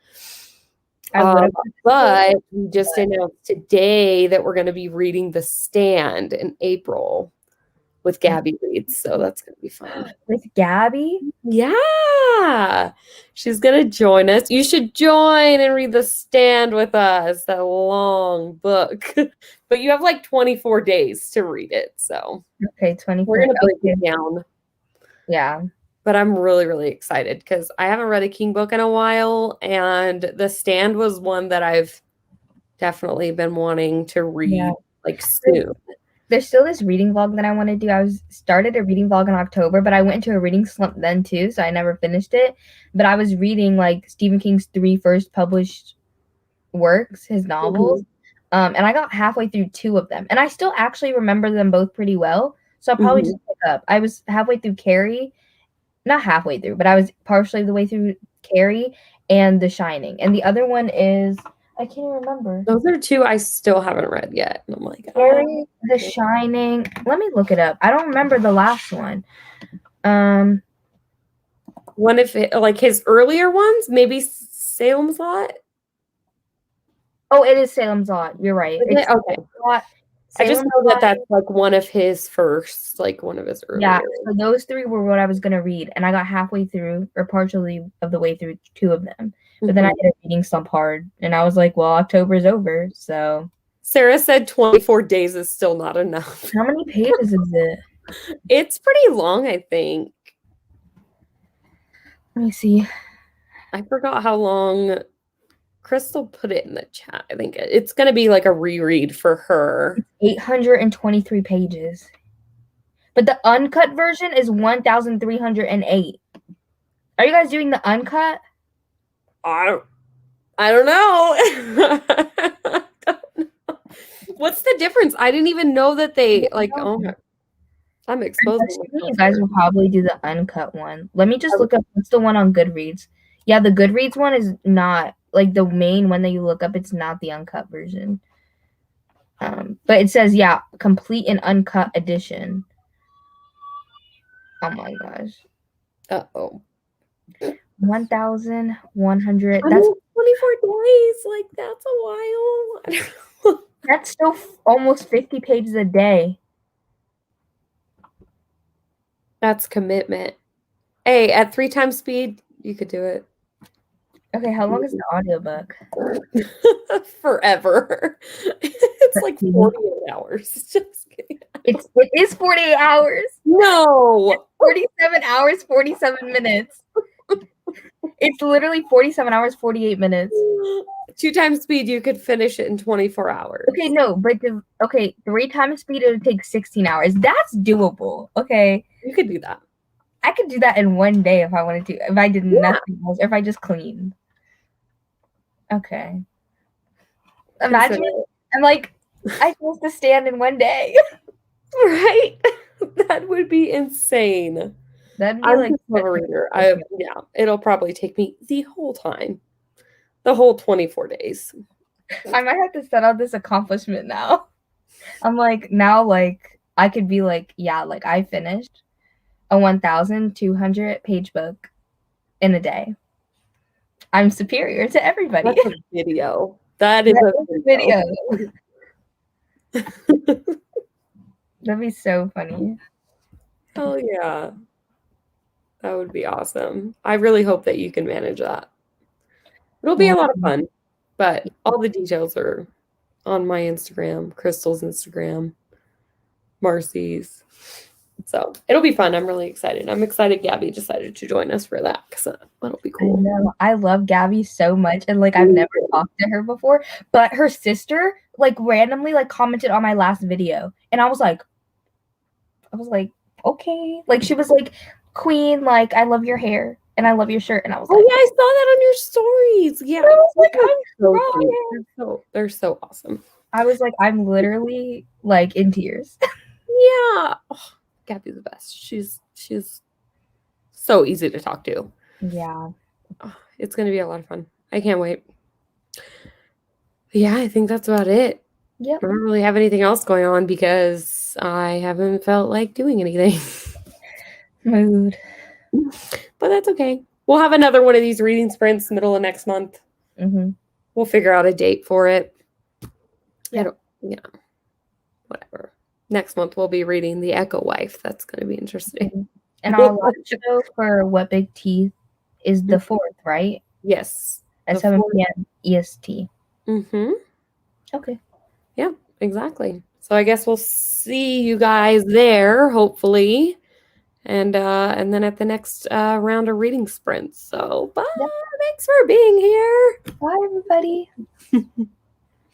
But we just announced today that we're going to be reading The Stand in April with Gabby Reads. So that's going to be fun.
With Gabby?
Yeah. She's going to join us. You should join and read The Stand with us. That long book. But you have like 24 days to read it. So
okay, 24.
We're going to break it down.
Yeah.
But I'm really, really excited because I haven't read a King book in a while. And The Stand was one that I've definitely been wanting to read like soon.
There's still this reading vlog that I want to do. I started a reading vlog in October, but I went into a reading slump then too, so I never finished it. But I was reading like Stephen King's 3 first published works, his novels. And I got halfway through 2 of them. And I still actually remember them both pretty well. So I'll probably just pick up. I was halfway through Carrie. Not halfway through, but I was partially the way through Carrie and The Shining. And the other one is, I can't remember.
Those are 2 I still haven't read yet. And I'm like,
Carrie, The Shining. Let me look it up. I don't remember the last one.
One of like his earlier ones, maybe Salem's Lot.
Oh, it is Salem's Lot. You're right.
It's okay. I just know that that's like one of his first, like one of his earlier.
Yeah, so those 3 were what I was going to read. And I got halfway through, or partially of the way through 2 of them. But then I hit a reading slump hard. And I was like, well, October's over. So
Sarah said 24 days is still not enough.
How many pages is it?
It's pretty long, I think.
Let me see.
I forgot how long. Crystal put it in the chat. I think it's going to be like a reread for her.
823 pages. But the uncut version is 1,308. Are you guys doing the uncut?
I don't know. What's the difference? I didn't even know that they like. Oh my! I'm exposing.
You guys will probably do the uncut one. Let me just look up what's the one on Goodreads. Yeah, the Goodreads one is not like the main one that you look up. It's not the uncut version. But it says complete and uncut edition. Oh my gosh. 1,100. That's
24 days. Like that's a while.
That's still almost 50 pages a day.
That's commitment. Hey, at 3 times speed, you could do it.
Okay, how long is the audiobook?
Forever. It's like 48 hours. Just kidding.
It is 48 hours.
No.
47 hours, 47 minutes. It's literally 47 hours, 48 minutes.
2 times speed, you could finish it in 24 hours.
Okay, no, but 3 times speed, it would take 16 hours. That's doable. Okay.
You could do that.
I could do that in one day if I wanted to. If I did nothing else, or if I just cleaned. Okay. Imagine I'm like, I supposed to stand in one day.
Right? That would be insane.
That'd be
I'm
like
a reader. It'll probably take me the whole time. The whole 24 days.
I might have to set out this accomplishment now. I'm like, now like I could be like, I finished a 1,200 page book in a day. I'm superior to everybody.
That's a video. That is a video.
That'd be so funny.
Oh yeah. That would be awesome. I really hope that you can manage that. It'll be a lot of fun, but all the details are on my Instagram, Crystal's Instagram, Marcy's. So it'll be fun. I'm really excited. I'm excited Gabby decided to join us for that because that'll be cool.
I know. I love Gabby so much, and like I've never talked to her before, but her sister like randomly like commented on my last video, and I was like, okay, like she was like, Queen, like I love your hair and I love your shirt, and I was like,
oh yeah, I saw that on your stories. Yeah,
I was like,
they're so awesome.
I was like, I'm literally like in tears.
Yeah. Oh, Gabby's the best. She's so easy to talk to.
Yeah.
Oh, it's going to be a lot of fun. I can't wait. But yeah, I think that's about it.
Yep.
I don't really have anything else going on because I haven't felt like doing anything.
Mood.
But that's okay. We'll have another one of these reading sprints middle of next month.
Mm-hmm.
We'll figure out a date for it.
Yeah.
Whatever. Next month we'll be reading The Echo Wife. That's going to be interesting.
And our live show for What Big Teeth is the 4th, right?
Yes.
At 7 p.m. EST.
Mm-hmm.
Okay.
Yeah, exactly. So I guess we'll see you guys there, hopefully. And then at the next round of reading sprints. So bye. Yep. Thanks for being here.
Bye, everybody.